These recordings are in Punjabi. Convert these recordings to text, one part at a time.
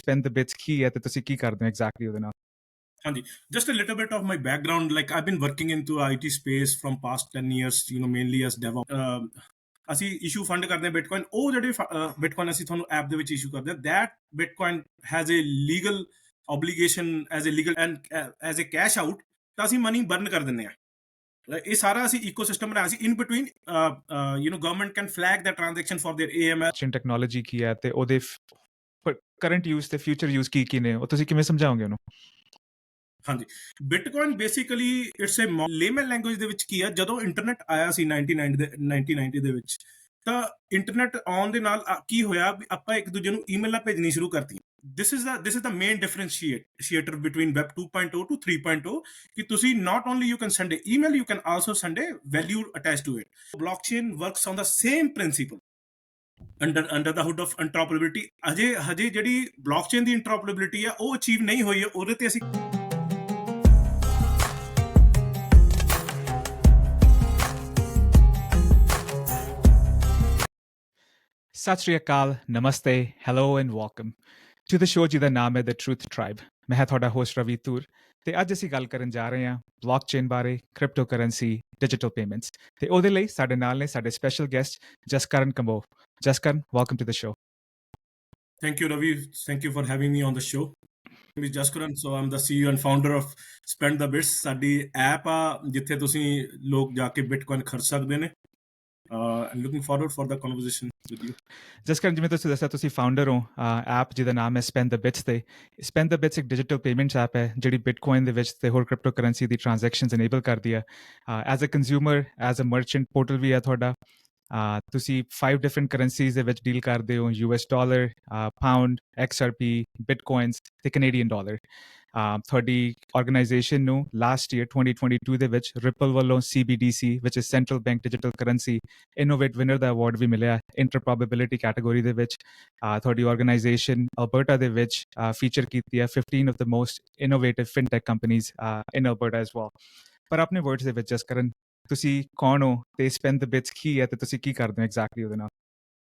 spend the bits ਕੀ ਹੈ ਤੇ ਤੁਸੀਂ ਕੀ ਕਰਦੇ ਹੋ exactly ਉਹਦੇ ਨਾਲ? Hanji, just a little bit of my background. Like I've been working into IT space from past 10 years, mainly as DevOps. ਅਸੀਂ ਇਸ਼ੂ ਫੰਡ ਕਰਦੇ ਹਾਂ ਬਿਟਕੋਇਨ, ਉਹ ਜਿਹੜੇ ਬਿਟਕੋਇਨ ਅਸੀਂ ਤੁਹਾਨੂੰ ਐਪ ਦੇ ਵਿੱਚ ਇਸ਼ੂ ਕਰਦੇ ਹਾਂ, that bitcoin has a legal obligation as a legal and as a cash out, ਤਾਂ ਅਸੀਂ ਮਨੀ ਬਰਨ ਕਰ ਦਿੰਦੇ ਹਾਂ। ਇਹ ਸਾਰਾ ਅਸੀਂ ਈਕੋਸਿਸਟਮ ਬਣਾਇਆ ਸੀ। In between government can flag the transaction for their AML technology ਕੀ ਹੈ ਤੇ ਉਹਦੇ ਕਰੰਟ ਯੂਜ਼ ਤੇ ਫਿਊਚਰ ਯੂਜ਼ ਕੀ ਨੇ, ਉਹ ਤੁਸੀਂ ਕਿਵੇਂ ਸਮਝਾਓਗੇ ਉਹਨੂੰ? ਹਾਂਜੀ, bitcoin basically it's a layman language ਦੇ ਵਿੱਚ ਕੀ ਆ, ਜਦੋਂ ਇੰਟਰਨੈਟ ਆਇਆ ਸੀ 1990 ਦੇ ਵਿੱਚ, ਤਾਂ ਇੰਟਰਨੈਟ ਆਉਣ ਦੇ ਨਾਲ ਕੀ ਹੋਇਆ ਵੀ ਆਪਾਂ ਇੱਕ ਦੂਜੇ ਨੂੰ ਈਮੇਲਾਂ ਭੇਜਣੀ ਸ਼ੁਰੂ ਕਰਤੀਆਂ। this is the main differentiator between web 2.0 to 3.0 ਕਿ ਤੁਸੀਂ not only you can send an email, you can also send a value attached to it। blockchain works on the same principle under the hood of interoperability। ਹਜੇ ਜਿਹੜੀ blockchain ਦੀ interoperability ਆ ਉਹ ਅਚੀਵ ਨਹੀਂ ਹੋਈ ਹੈ, ਉਹਦੇ ਤੇ ਅਸੀਂ ਸਤਿ ਸ਼੍ਰੀ ਅਕਾਲ, ਨਮਸਤੇ, hello and welcome to the show ਜਿਹਦਾ ਨਾਮ ਹੈ ਦ ਟਰੂਥ ਟ੍ਰਾਈਬ। ਮੈਂ ਹਾਂ ਤੁਹਾਡਾ ਹੋਸਟ ਰਵੀ ਤੂਰ, ਤੇ ਅੱਜ ਅਸੀਂ ਗੱਲ ਕਰਨ ਜਾ ਰਹੇ ਹਾਂ ਬਲੌਕਚੇਨ ਬਾਰੇ, ਕ੍ਰਿਪਟੋ ਕਰੰਸੀ, ਡਿਜੀਟਲ ਪੇਮੈਂਟਸ। ਤੇ ਉਹਦੇ ਲਈ ਸਾਡੇ ਨਾਲ ਨੇ ਸਾਡੇ special guest Jaskaran Kambo. Jaskaran, welcome to the show. Thank you, Ravi. Thank you for having me on the show. My name is Jaskaran, so I'm the CEO and founder of Spendthebits। ਸਾਡੀ ਐਪ ਆ ਜਿੱਥੇ ਤੁਸੀਂ ਲੋਕ ਜਾ ਕੇ ਬਿਟਕੋਇਨ ਖਰਚ ਸਕਦੇ ਨੇ। I'm looking forward for the conversation with you. Jaskaran, ਜਿਵੇਂ ਤੁਸੀਂ ਦੱਸਿਆ ਤੁਸੀਂ ਫਾਊਂਡਰ ਹੋ ਐਪ ਜਿਹਦਾ ਨਾਮ ਹੈ Spendthebits। ਤੇ Spendthebits ਇੱਕ ਡਿਜੀਟਲ ਪੇਮੈਂਟਸ ਐਪ ਹੈ ਜਿਹੜੀ ਬਿਟਕੋਇਨ ਦੇ ਵਿੱਚ ਤੇ ਹੋਰ ਕ੍ਰਿਪਟੋ ਕਰੰਸੀ ਦੀ ਟ੍ਰਾਂਜੈਕਸ਼ਨਸ ਇਨੇਬਲ ਕਰਦੀ ਹੈ। As a consumer, as a merchant, portal ਵੀ ਹੈ ਤੁਹਾਡਾ। ਤੁਸੀਂ 5 ਡਿਫਰੈਂਟ ਕਰੰਸੀਜ਼ ਦੇ ਵਿੱਚ ਡੀਲ ਕਰਦੇ ਹੋ, US dollar, pound, XRP, bitcoins ਤੇ ਕੈਨੇਡੀਅਨ ਡਾਲਰ। ਤੁਹਾਡੀ ਆਰਗੇਨਾਈਜੇਸ਼ਨ ਨੂੰ ਲਾਸਟ ਈਅਰ 2022 ਦੇ ਵਿੱਚ ਰਿਪਲ ਵੱਲੋਂ CBDC ਵਿਚ is central bank digital currency innovate winner ਦਾ ਅਵਾਰਡ ਵੀ ਮਿਲਿਆ ਇੰਟਰਪ੍ਰੋਬੇਬਿਲਿਟੀ ਕੈਟਾਗਰੀ ਦੇ ਵਿੱਚ। ਤੁਹਾਡੀ ਆਰਗੇਨਾਈਜੇਸ਼ਨ ਅਲਬਰਟਾ ਦੇ ਵਿੱਚ ਫੀਚਰ ਕੀਤੀ ਹੈ 15 of the most innovative fintech companies in Alberta as well. ਪਰ ਆਪਣੇ ਵਰਡਸ ਦੇ ਵਿੱਚ ਜਸਕਰਨ, ਤੁਸੀਂ ਕੌਣ ਹੋ ਤੇ Spendthebits ਕੀ ਹੈ ਤੇ ਤੁਸੀਂ ਕੀ ਕਰਦੇ ਹੋ ਐਗਜ਼ੈਕਟਲੀ ਉਹਦੇ ਨਾਲ?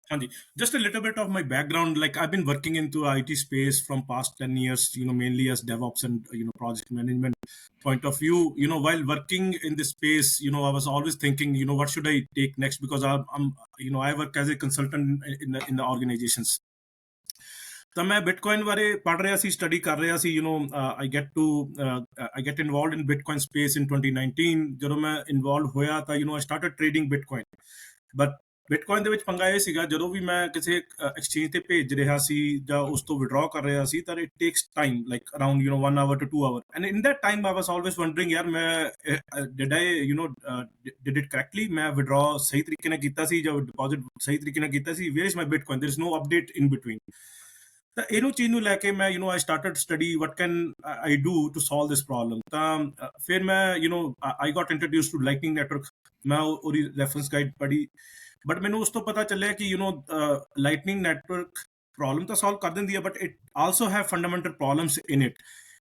Hanji, just a little bit of my background. Like I've been working into IT space from past 10 years, mainly as DevOps and, project management point of view. While working in this space, I was always thinking, what should I take next? Because I work as a consultant in the organizations. ਤਾਂ ਮੈਂ ਬਿਟਕੋਇਨ ਬਾਰੇ ਪੜ੍ਹ ਰਿਹਾ ਸੀ, ਸਟੱਡੀ ਕਰ ਰਿਹਾ ਸੀ। I get involved in bitcoin space in 2019। ਜਦੋਂ ਮੈਂ ਇਨਵੋਲਵ ਹੋਇਆ ਤਾਂ I started trading bitcoin. But bitcoin ਦੇ ਵਿੱਚ ਪੰਗਾ ਇਹ ਸੀਗਾ, ਜਦੋਂ ਵੀ ਮੈਂ ਕਿਸੇ ਐਕਸਚੇਂਜ ਤੇ ਭੇਜ ਰਿਹਾ ਸੀ ਜਾਂ ਉਸ ਤੋਂ ਵਿਡਰਾਅ ਕਰ ਰਿਹਾ ਸੀ, ਤਾਂ it takes time like around 1 hour to 2 hours। And in that time I was always wondering, ਯਾਰ ਮੈਂ ਡਿਡ ਇਟ ਕਰੈਕਟਲੀ, ਮੈਂ ਵਿਡਰਾਅ ਸਹੀ ਤਰੀਕੇ ਨਾਲ ਕੀਤਾ ਸੀ ਜਾਂ ਡਿਪੋਜ਼ਿਟ ਸਹੀ ਤਰੀਕੇ ਨਾਲ ਕੀਤਾ ਸੀ, where is my bitcoin, there is no update in between. ਤਾਂ ਇਹਨੂੰ ਚੀਜ਼ ਨੂੰ ਲੈ ਕੇ ਮੈਂ I started study what can I do to solve this problem. ਤਾਂ ਫਿਰ ਮੈਂ I got introduce to lightning network. ਮੈਂ ਉਹਦੀ ਰੈਫਰੈਂਸ ਗਾਈਡ ਪੜ੍ਹੀ, ਬਟ ਮੈਨੂੰ ਉਸ ਤੋਂ ਪਤਾ ਚੱਲਿਆ ਕਿ ਲਾਈਟਨਿੰਗ ਨੈਟਵਰਕ ਪ੍ਰੋਬਲਮ ਤਾਂ ਸੋਲਵ ਕਰ ਦਿੰਦੀ ਹੈ, but it also have fundamental problems in it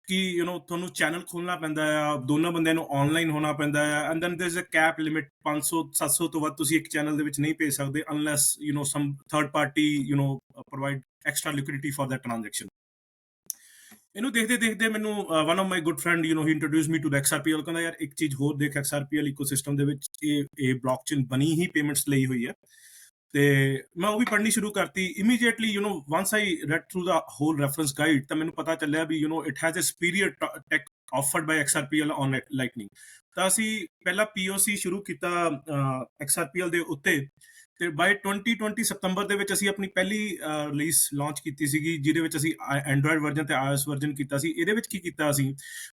ਕਿ ਤੁਹਾਨੂੰ ਚੈਨਲ ਖੋਲ੍ਹਣਾ ਪੈਂਦਾ ਆ, ਦੋਨਾਂ ਬੰਦਿਆਂ ਨੂੰ ਆਨਲਾਈਨ ਹੋਣਾ ਪੈਂਦਾ ਆ, and then there is a cap limit, 500-700 ਤੋਂ ਵੱਧ ਤੁਸੀਂ ਇੱਕ ਚੈਨਲ ਦੇ ਵਿੱਚ ਨਹੀਂ ਭੇਜ ਸਕਦੇ unless some third party provide extra liquidity for that transaction. ਇਹਨੂੰ ਦੇਖਦੇ ਮੈਨੂੰ one of my good friend ਹੀ introduce me to the XRP। ਕਹਿੰਦਾ ਯਾਰ ਇੱਕ ਚੀਜ਼ ਹੋਰ ਦੇਖ, XRP ਇਕੋਸਿਸਟਮ ਦੇ ਵਿੱਚ ਇਹ ਬਲੌਕਚੇਨ ਬਣੀ ਹੀ ਪੇਮੈਂਟਸ ਲਈ ਹੋਈ ਹੈ। ਤੇ ਮੈਂ ਉਹ ਵੀ ਪੜ੍ਹਨੀ ਸ਼ੁਰੂ ਕਰਤੀ। Immediately once I read through the whole reference guide, ਤਾਂ ਮੈਨੂੰ ਪਤਾ ਚੱਲਿਆ ਵੀ it has a superior tech offered by XRP on lightning. ਤਾਂ ਅਸੀਂ ਪਹਿਲਾਂ POC ਸ਼ੁਰੂ ਕੀਤਾ XRP ਦੇ ਉੱਤੇ, ਤੇ ਬਾਈ 2020 ਸਤੰਬਰ ਦੇ ਵਿੱਚ ਅਸੀਂ ਆਪਣੀ ਪਹਿਲੀ ਰਿਲੀਜ਼ ਲਾਂਚ ਕੀਤੀ ਸੀਗੀ, ਜਿਹਦੇ ਵਿੱਚ ਅਸੀਂ ਐਂਡਰੋਇਡ ਵਰਜਨ ਤੇ iOS ਵਰਜਨ ਕੀਤਾ ਸੀ। ਇਹਦੇ ਵਿੱਚ ਕੀ ਕੀਤਾ ਅਸੀਂ,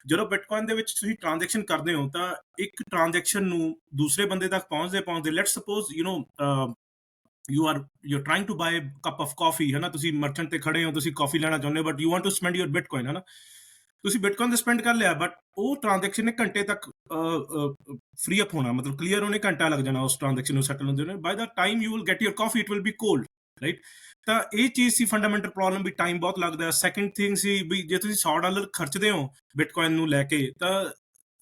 ਜਦੋਂ ਬਿਟਕੋਇਨ ਦੇ ਵਿੱਚ ਤੁਸੀਂ ਟ੍ਰਾਂਜੈਕਸ਼ਨ ਕਰਦੇ ਹੋ ਤਾਂ ਇੱਕ ਟ੍ਰਾਂਜੈਕਸ਼ਨ ਨੂੰ ਦੂਸਰੇ ਬੰਦੇ ਤੱਕ ਪਹੁੰਚਦੇ let's suppose you're trying to buy a cup of coffee, ਹੈ ਨਾ, ਤੁਸੀਂ ਮਰਚੈਂਟ ਤੇ ਖੜੇ ਹੋ, ਤੁਸੀਂ ਕਾਫੀ ਲੈਣਾ ਚਾਹੁੰਦੇ ਹੋ, but you want to spend your bitcoin, ਹੈ ਨਾ, ਤੁਸੀਂ ਬਿਟਕੋਇਨ ਤੇ ਸਪੈਂਡ ਕਰ ਲਿਆ, ਬਟ ਉਹ ਟ੍ਰਾਂਜੈਕਸ਼ਨ ਇੱਕ ਘੰਟੇ ਤੱਕ ਫ੍ਰੀ ਅਪ ਹੋਣਾ, ਮਤਲਬ ਕਲੀਅਰ ਹੋਣੇ ਘੰਟਾ ਲੱਗ ਜਾਣਾ ਉਸ ਟ੍ਰਾਂਜੈਕਸ਼ਨ ਨੂੰ ਸੈਟਲ ਹੁੰਦੇ ਹੋਏ। By the time you will get your coffee it will be cold, right. ਤਾਂ ਇਹ ਚੀਜ਼ ਸੀ ਫੰਡਾਮੈਂਟਲ ਪ੍ਰੋਬਲਮ, ਵੀ ਟਾਈਮ ਬਹੁਤ ਲੱਗਦਾ। ਸੈਕਿੰਡ ਥਿੰਗ ਸੀ ਵੀ ਜੇ ਤੁਸੀਂ $100 ਖਰਚਦੇ ਹੋ ਬਿਟਕੋਇਨ ਨੂੰ ਲੈ ਕੇ, ਤਾਂ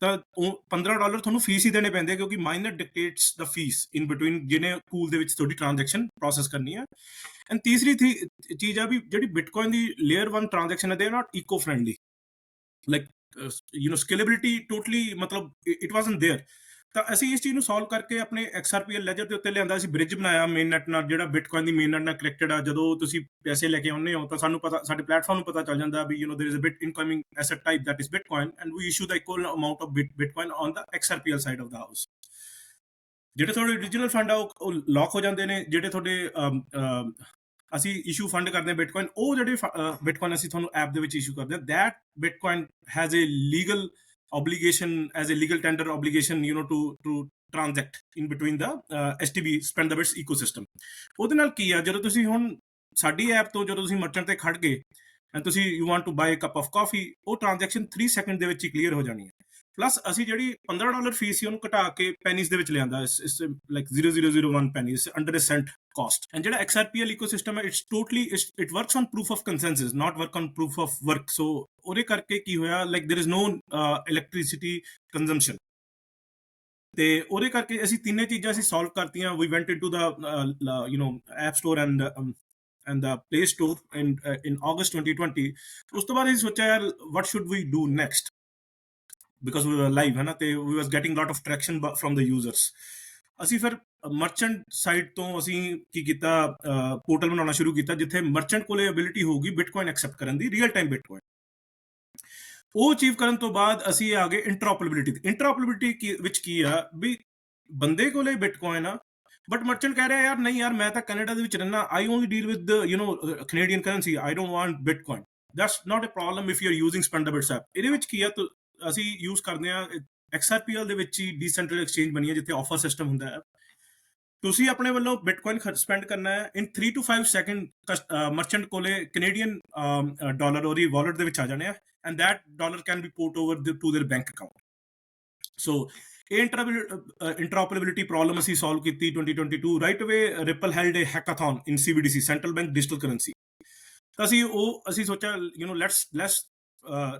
ਤਾਂ ਉਹ $15 ਤੁਹਾਨੂੰ ਫੀਸ ਹੀ ਦੇਣੇ ਪੈਂਦੇ, ਕਿਉਂਕਿ miner dictates the fees in between ਜਿਹਨੇ ਪੂਲ ਦੇ ਵਿੱਚ ਤੁਹਾਡੀ ਟ੍ਰਾਂਜੈਕਸ਼ਨ ਪ੍ਰੋਸੈਸ ਕਰਨੀ ਹੈ। ਐਂਡ ਤੀਸਰੀ ਚੀਜ਼ ਆ ਵੀ ਜਿਹੜੀ ਬਿਟਕੋਇਨ ਦੀ ਲੇਅਰ 1 ਟ੍ਰਾਂਜੈਕਸ਼ਨ ਹੈ, ਦੇ ਆਰ ਨਾਟ ਇਕੋ ਫ੍ਰੈਂਡਲੀ, ਲਾਈਕ ਸਕੇਲੇਬਿਲਿਟੀ ਟੋਟਲੀ ਮਤਲਬ ਇਟ ਵਾਜ਼ਨਟ ਦੇਅਰ। ਤਾਂ ਅਸੀਂ ਇਸ ਚੀਜ਼ ਨੂੰ ਸੋਲਵ ਕਰਕੇ ਆਪਣੇ XRPL ਲੈਜਰ ਦੇ ਉੱਤੇ ਲਿਆਂਦਾ, ਅਸੀਂ ਬ੍ਰਿਜ ਬਣਾਇਆ ਮੇਨ ਨੈਟ ਨਾਲ, ਜਿਹੜਾ ਬਿਟਕੋਇਨ ਦੀ ਮੇਨ ਨੈਟ ਨਾਲ ਕਨੈਕਟਡ ਆ। ਜਦੋਂ ਤੁਸੀਂ ਪੈਸੇ ਲੈ ਕੇ ਆਉਂਦੇ ਹੋ ਤਾਂ ਸਾਨੂੰ ਪਤਾ, ਸਾਡੇ ਪਲੇਟਫਾਰਮ ਨੂੰ ਪਤਾ ਚੱਲ ਜਾਂਦਾ ਵੀ there is a bit incoming asset type that is Bitcoin, and we issue the equal amount of Bitcoin on the XRPL side of the house। ਜਿਹੜੇ ਤੁਹਾਡੇ original ਫੰਡ ਆ ਉਹ ਲੌਕ ਹੋ ਜਾਂਦੇ ਨੇ। ਜਿਹੜੇ ਤੁਹਾਡੇ ਅਸੀਂ ਇਸ਼ੂ ਫੰਡ ਕਰਦੇ ਹਾਂ ਬਿਟਕੋਇਨ, ਉਹ ਜਿਹੜੇ ਬਿਟਕੋਇਨ ਅਸੀਂ ਤੁਹਾਨੂੰ ਐਪ ਦੇ ਵਿੱਚ ਇਸ਼ੂ ਕਰਦੇ ਹਾਂ, that Bitcoin has a legal obligation, as a legal tender obligation, to transact in between the STB Spendthebits ecosystem। ਉਹਦੇ ਨਾਲ ਕੀ ਆ, ਜਦੋਂ ਤੁਸੀਂ ਹੁਣ ਸਾਡੀ ਐਪ ਤੋਂ ਜਦੋਂ ਤੁਸੀਂ ਮਰਚੈਂਟ ਤੇ ਖੜ ਗਏ ਐਂਡ ਤੁਸੀਂ you want to buy a cup of coffee, ਉਹ ਟ੍ਰਾਂਜੈਕਸ਼ਨ 3 ਸੈਕਿੰਡ ਦੇ ਵਿੱਚ ਹੀ ਕਲੀਅਰ ਹੋ ਜਾਣੀ ਹੈ। ਪਲੱਸ ਅਸੀਂ ਜਿਹੜੀ $15 ਫੀਸ ਸੀ ਉਹਨੂੰ ਘਟਾ ਕੇ ਪੈਨੀਜ਼ ਦੇ ਵਿੱਚ ਲਿਆਂਦਾ, like 0.0001 pennies, under a cent cost। and ਜਿਹੜਾ XRPL ecosystem ਹੈ, it works on proof of consensus, not work on proof of work। so ਉਹਦੇ ਕਰਕੇ ਕੀ ਹੋਇਆ, like there is no electricity consumption, ਤੇ ਉਹਦੇ ਕਰਕੇ ਅਸੀਂ ਤਿੰਨੇ ਚੀਜ਼ਾਂ ਅਸੀਂ ਸੋਲਵ ਕਰਤੀਆਂ। we went into the app store and the play store in August 2020। ਉਸ ਤੋਂ ਬਾਅਦ ਅਸੀਂ ਸੋਚਿਆ ਯਾਰ what should we do next, because we were live ਹੈ ਨਾ, ਤੇ we was getting lot of traction from the users। ਅਸੀਂ ਫਿਰ ਮਰਚੈਂਟ ਸਾਈਡ ਤੋਂ ਅਸੀਂ ਕੀ ਕੀਤਾ, ਪੋਰਟਲ ਬਣਾਉਣਾ ਸ਼ੁਰੂ ਕੀਤਾ ਜਿੱਥੇ ਮਰਚੈਂਟ ਕੋਲੇ ਅਬਿਲਿਟੀ ਹੋਊਗੀ ਬਿਟਕੋਇਨ ਐਕਸੈਪਟ ਕਰਨ ਦੀ, ਰੀਅਲ ਟਾਈਮ ਬਿਟਕੋਇਨ। ਉਹ ਅਚੀਵ ਕਰਨ ਤੋਂ ਬਾਅਦ ਅਸੀਂ ਆ ਗਏ ਇੰਟਰੋਪਰੇਬਿਲਿਟੀ ਤੇ। ਇੰਟਰੋਪਰੇਬਿਲਿਟੀ ਵਿੱਚ ਕੀ ਆ ਵੀ ਬੰਦੇ ਕੋਲੇ ਬਿਟਕੋਇਨ ਆ, ਬਟ ਮਰਚੈਂਟ ਕਹਿ ਰਿਹਾ ਯਾਰ ਨਹੀਂ ਯਾਰ, ਮੈਂ ਤਾਂ ਕੈਨੇਡਾ ਦੇ ਵਿੱਚ ਰਹਿਣਾ, I only deal with Canadian currency, I don't want bitcoin. That's not a problem if you are using Spendthebits app. ਇਹਦੇ ਵਿੱਚ ਕੀ ਆ, ਅਸੀਂ ਯੂਜ਼ ਕਰਦੇ ਹਾਂ XRPL ਦੇ ਵਿੱਚ ਹੀ ਡੀਸੈਂਟਰਲ ਐਕਸਚੇਂਜ ਬਣੀ ਹੈ ਜਿੱਥੇ ਆਫਰ ਸਿਸਟਮ ਹੁੰਦਾ ਹੈ। ਤੁਸੀਂ ਆਪਣੇ ਵੱਲੋਂ ਬਿਟਕੋਇਨ ਸਪੈਂਡ ਕਰਨਾ ਹੈ, ਇਨ 3 to 5 ਸੈਕਿੰਡ ਮਰਚੈਂਟ ਕੋਲੇ ਕੈਨੇਡੀਅਨ ਡਾਲਰ ਉਹਦੀ ਵਾਲਟ ਦੇ ਵਿੱਚ ਆ ਜਾਣੇ ਆ, and that dollar can be put over to their bank account. So ਇਹ ਇੰਟਰੋਪਰੇਬਿਲਿਟੀ ਪ੍ਰੋਬਲਮ ਅਸੀਂ ਸੋਲਵ ਕੀਤੀ 2022। Right away Ripple held a hackathon in CBDC, central bank digital currency. ਤਾਂ ਅਸੀਂ ਸੋਚਿਆ ਲੈਟਸ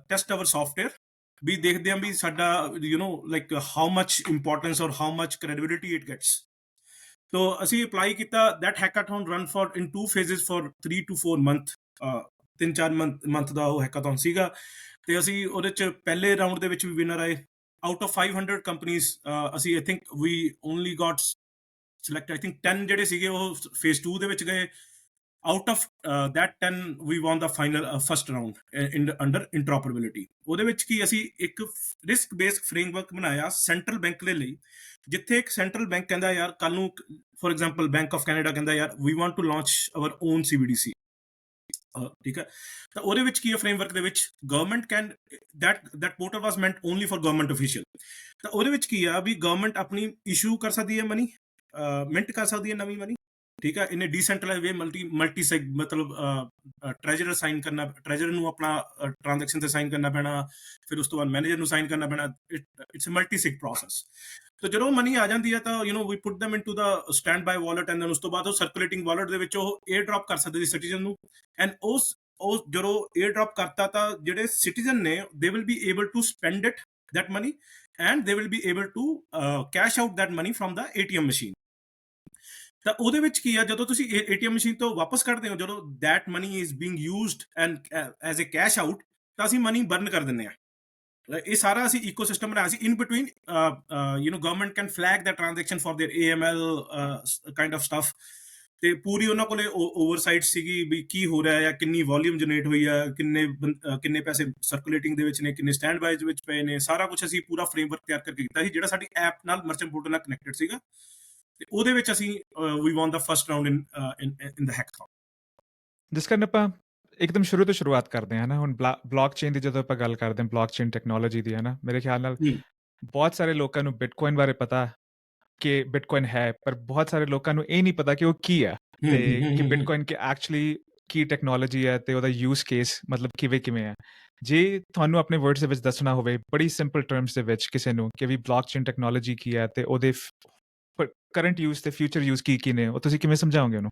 ਟੈਸਟ ਆਵਰ ਸੌਫਟਵੇਅਰ, ਵੀ ਦੇਖਦੇ ਹਾਂ ਵੀ ਸਾਡਾ like how much importance or how much credibility it gets. So ਅਸੀਂ ਅਪਲਾਈ ਕੀਤਾ। that hackathon run for in 2 phases for 3 to 4 month, 3-4 month ਦਾ ਉਹ ਹੈਕਾਥਨ ਸੀਗਾ। ਤੇ ਅਸੀਂ ਉਹਦੇ ਚ ਪਹਿਲੇ ਰਾਊਂਡ ਦੇ ਵਿੱਚ ਵੀ ਵਿਨਰ ਆਏ। ਆਊਟ ਆਫ 500 ਕੰਪਨੀਜ਼ ਅਸੀਂ I think we only got select, I think 10 ਜਿਹੜੇ ਸੀਗੇ ਉਹ ਫੇਜ਼ 2 ਦੇ ਵਿੱਚ ਗਏ। out of that 10 we won the final first round under interoperability। ਉਹਦੇ ਵਿੱਚ ਕੀ ਅਸੀਂ ਇੱਕ ਰਿਸਕ ਬੇਸਡ ਫਰੇਮਵਰਕ ਬਣਾਇਆ ਸੈਂਟਰਲ ਬੈਂਕ ਦੇ ਲਈ, ਜਿੱਥੇ ਇੱਕ ਸੈਂਟਰਲ ਬੈਂਕ ਕਹਿੰਦਾ ਯਾਰ ਕੱਲ ਨੂੰ for example Bank of Canada ਕਹਿੰਦਾ ਯਾਰ we want to launch our own CBDC, ਠੀਕ ਹੈ। ਤਾਂ ਉਹਦੇ ਵਿੱਚ ਕੀ ਹੈ ਫਰੇਮਵਰਕ ਦੇ ਵਿੱਚ government can that portal was meant only for government official। ਤਾਂ ਉਹਦੇ ਵਿੱਚ ਕੀ ਆ ਵੀ ਗਵਰਨਮੈਂਟ ਆਪਣੀ ਇਸ਼ੂ ਕਰ ਸਕਦੀ ਹੈ ਮਨੀ, ਮਿੰਟ ਕਰ ਸਕਦੀ ਹੈ ਨਵੀਂ ਮਨੀ, ਠੀਕ ਹੈ। ਇਹਨੇ ਡੀਸੈਂਟਰਲਾਈਜ਼ ਵੇ ਮਲਟੀ ਸੈਗ ਮਤਲਬ ਟ੍ਰੈਜਰਰ ਸਾਈਨ ਕਰਨਾ, ਟ੍ਰੈਜਰਰ ਨੂੰ ਆਪਣਾ ਟ੍ਰਾਂਜੈਕਸ਼ਨ ਤੇ ਸਾਈਨ ਕਰਨਾ ਪੈਣਾ, ਫਿਰ ਉਸ ਤੋਂ ਬਾਅਦ ਮੈਨੇਜਰ ਨੂੰ ਸਾਈਨ ਕਰਨਾ ਪੈਣਾ। It's a multi sig process. ਤਾਂ ਜਦੋਂ ਮਨੀ ਆ ਜਾਂਦੀ ਹੈ ਤਾਂ we put them into the standby wallet, and then ਉਸ ਤੋਂ ਬਾਅਦ ਉਹ ਸਰਕੂਲੇਟਿੰਗ ਵਾਲਟ ਦੇ ਵਿੱਚ ਉਹ ਏਅਰ ਡ੍ਰੌਪ ਕਰ ਸਕਦੇ ਸੀ ਸਿਟੀਜ਼ਨ ਨੂੰ। ਐਂਡ ਉਹ ਜਦੋਂ ਏਅਰ ਡ੍ਰੌਪ ਕਰਤਾ ਤਾਂ ਜਿਹੜੇ ਸਿਟੀਜ਼ਨ ਨੇ they will be able to spend it that money, and they will be able to cash out that money from the ATM machine। ਤਾਂ ਉਹਦੇ ਵਿੱਚ ਕੀ ਆ, ਜਦੋਂ ਤੁਸੀਂ ATM ਮਸ਼ੀਨ ਤੋਂ ਵਾਪਸ ਕੱਢਦੇ ਹੋ, ਜਦੋਂ that money is being used and as a cash out, ਤਾਂ ਅਸੀਂ ਮਨੀ ਬਰਨ ਕਰ ਦਿੰਦੇ ਹਾਂ। ਇਹ ਸਾਰਾ ਅਸੀਂ ਈਕੋਸਿਸਟਮ ਬਣਾਇਆ ਸੀ। In between government can flag the transaction for their AML kind of stuff, ਤੇ ਪੂਰੀ ਉਹਨਾਂ ਕੋਲੇ ਓਵਰਸਾਈਟ ਸੀਗੀ ਵੀ ਕੀ ਹੋ ਰਿਹਾ ਹੈ, ਕਿੰਨੀ ਵੋਲਿਊਮ ਜਨਰੇਟ ਹੋਈ ਆ, ਕਿੰਨੇ ਪੈਸੇ ਸਰਕੂਲੇਟਿੰਗ ਦੇ ਵਿੱਚ ਨੇ, ਕਿੰਨੇ ਸਟੈਂਡ ਬਾਈ ਦੇ ਵਿੱਚ ਪਏ ਨੇ, ਸਾਰਾ ਕੁਝ ਅਸੀਂ ਪੂਰਾ ਫਰੇਮਵਰਕ ਤਿਆਰ ਕਰਕੇ ਕੀਤਾ ਸੀ ਜਿਹੜਾ ਸਾਡੀ ਐਪ ਨਾਲ ਮਰਚੈਂਟ ਪੋਰਟਲ ਨਾਲ ਕਨੈਕਟਡ ਸੀਗਾ। ਤੇ ਉਹਦੇ ਵਿੱਚ ਅਸੀਂ ਵੀ ਵਨ ਦਾ ਫਸਟ ਰਾਊਂਡ ਇਨ ਦਾ ਹੈਕਾਥਨ। ਜਿਸ ਕਾਰਨ ਆਪਾਂ ਇੱਕਦਮ ਸ਼ੁਰੂ ਤੋਂ ਸ਼ੁਰੂਆਤ ਕਰਦੇ ਹਾਂ ਨਾ। ਹੁਣ ਬਲੌਕਚੇਨ ਦੀ ਜਦੋਂ ਆਪਾਂ ਗੱਲ ਕਰਦੇ ਹਾਂ, ਬਲੌਕਚੇਨ ਟੈਕਨੋਲੋਜੀ ਦੀ, ਹੈ ਨਾ, ਮੇਰੇ ਖਿਆਲ ਨਾਲ ਬਹੁਤ ਸਾਰੇ ਲੋਕਾਂ ਨੂੰ ਬਿਟਕੋਇਨ ਬਾਰੇ ਪਤਾ ਕਿ ਬਿਟਕੋਇਨ ਹੈ, ਪਰ ਬਹੁਤ ਸਾਰੇ ਲੋਕਾਂ ਨੂੰ ਇਹ ਨਹੀਂ ਪਤਾ ਕਿ ਉਹ ਕੀ ਹੈ, ਤੇ ਕਿ ਬਿਟਕੋਇਨ ਕਿ ਐਕਚੁਅਲੀ ਕੀ ਟੈਕਨੋਲੋਜੀ ਹੈ ਤੇ ਉਹਦਾ ਯੂਜ਼ ਕੇਸ ਮਤਲਬ ਕਿਵੇਂ ਹੈ। ਜੇ ਤੁਹਾਨੂੰ ਆਪਣੇ ਵਰਡਸ ਦੇ ਵਿੱਚ ਦੱਸਣਾ ਹੋਵੇ ਬੜੀ ਸਿੰਪਲ ਟਰਮਸ ਦੇ ਵਿੱਚ ਕਿਸੇ ਨੂੰ ਕਿ ਵੀ ਬਲੌਕਚੇਨ ਟੈਕਨੋਲੋਜੀ ਕੀ ਹੈ ਤੇ ਉਹਦੇ ਕਰੰਟ ਯੂਜ਼ ਤੇ ਫਿਊਚਰ ਯੂਜ਼ ਕੀ ਨੇ, ਉਹ ਤੁਸੀਂ ਕਿਵੇਂ ਸਮਝਾਓਗੇ ਉਹਨੂੰ?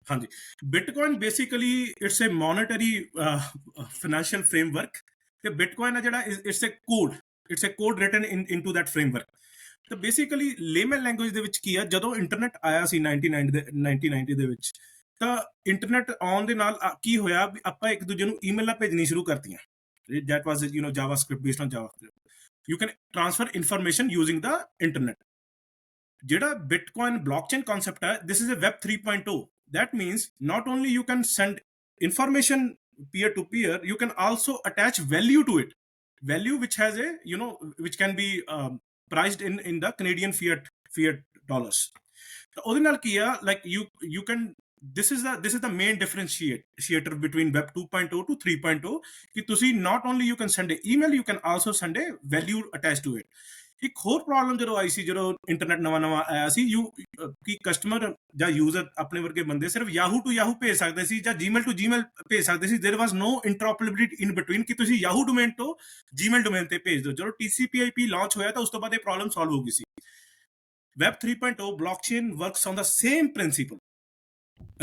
ਹਾਂਜੀ, bitcoin basically it's a monetary financial framework, ਤੇ ਬਿਟਕੋਇਨ ਹੈ ਜਿਹੜਾ it's a code, it's a code written into that framework. ਤਾਂ ਬੇਸਿਕਲੀ ਲੇਮਨ ਲੈਂਗੁਏਜ ਦੇ ਵਿੱਚ ਕੀ ਆ, ਜਦੋਂ ਇੰਟਰਨੈਟ ਆਇਆ ਸੀ 1990 ਦੇ ਵਿੱਚ, ਤਾਂ ਇੰਟਰਨੈਟ ਆਉਣ ਦੇ ਨਾਲ ਕੀ ਹੋਇਆ ਵੀ ਆਪਾਂ ਇੱਕ ਦੂਜੇ ਨੂੰ ਈਮੇਲਾਂ ਭੇਜਣੀ ਸ਼ੁਰੂ ਕਰਤੀਆਂ। That was JavaScript based on JavaScript. You can transfer information using the internet. ਜਿਹੜਾ ਬਿਟਕੋਇਨ ਬਲੌਕਚੇਨ concept ਹੈ, this is a web 3.0. that means not only you can send information peer to peer, you can also attach value to it, value which has a which can be priced in the Canadian fiat dollars. ਉਹਦੇ ਨਾਲ ਕੀ ਆ, like you can, this is the main differentiator between web 2.0 to 3.0, ਕਿ ਤੁਸੀਂ not only you can send an email, you can also send a value attached to it. ਇੱਕ ਹੋਰ ਪ੍ਰੋਬਲਮ ਜਦੋਂ ਆਈ ਸੀ, ਜਦੋਂ ਇੰਟਰਨੈਟ ਨਵਾਂ ਆਇਆ ਸੀ, ਕਿ ਕਸਟਮਰ ਜਾਂ ਯੂਜ਼ਰ ਆਪਣੇ ਵਰਗੇ ਬੰਦੇ ਸਿਰਫ ਯਾਹੂ ਟੂ ਯਾਹੂ ਭੇਜ ਸਕਦੇ ਸੀ ਜਾਂ ਜੀਮੇਲ ਟੂ ਜੀਮੇਲ ਭੇਜ ਸਕਦੇ ਸੀ। ਦੇयर ਵਾਸ ਨੋ ਇੰਟਰੋਪਰੇਬਿਲਿਟੀ ਇਨ ਬਿਟਵੀਨ ਕਿ ਤੁਸੀਂ ਯਾਹੂ ਡੋਮੇਨ ਤੋਂ ਜੀਮੇਲ ਡੋਮੇਨ ਤੇ ਭੇਜ ਦਿਓ। ਜਦੋਂ TCP/IP ਲਾਂਚ ਹੋਇਆ ਤਾਂ ਉਸ ਤੋਂ ਬਾਅਦ ਇਹ ਪ੍ਰੋਬਲਮ ਸੋਲਵ ਹੋ ਗਈ ਸੀ। Web 3.0 blockchain works on the same principle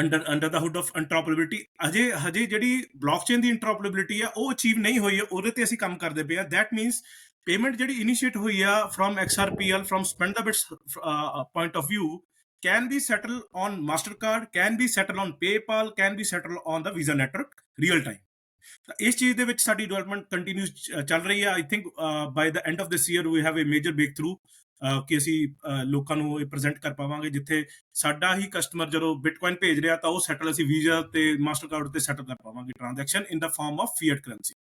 under the hood of interoperability. ਹਜੇ ਜਿਹੜੀ blockchain ਦੀ interoperability ਆ ਉਹ ਅਚੀਵ ਨਹੀਂ ਹੋਈ ਹੈ, ਉਹਦੇ ਤੇ ਅਸੀਂ ਕੰਮ ਕਰਦੇ ਪਏ ਆ। that means payment ਜਿਹੜੀ ਇਨੀਸ਼ੀਏਟ ਹੋਈ ਆ from XRPL, from Spendthebits point of view, can be settled on Mastercard, can be settled on PayPal, can be settled on the Visa network real time. ਤਾਂ ਇਸ ਚੀਜ਼ ਦੇ ਵਿੱਚ ਸਾਡੀ ਡਿਵੈਲਪਮੈਂਟ ਕੰਟੀਨਿਊ ਚੱਲ ਰਹੀ ਹੈ। I think by the end of this year we have a major breakthrough, ਕਿ ਅਸੀਂ ਲੋਕਾਂ ਨੂੰ ਇਹ ਪ੍ਰੈਜ਼ੈਂਟ ਕਰ ਪਾਵਾਂਗੇ, ਜਿੱਥੇ ਸਾਡਾ ਹੀ ਕਸਟਮਰ ਜਦੋਂ ਬਿਟਕੋਇਨ ਭੇਜ ਰਿਹਾ ਤਾਂ ਉਹ ਸੈਟਲ ਅਸੀਂ ਵੀਜ਼ਾ ਤੇ ਮਾਸਟਰਕਾਰਡ ਉੱਤੇ ਸੈਟਲ ਕਰ ਪਾਵਾਂਗੇ transaction in the form of fiat currency.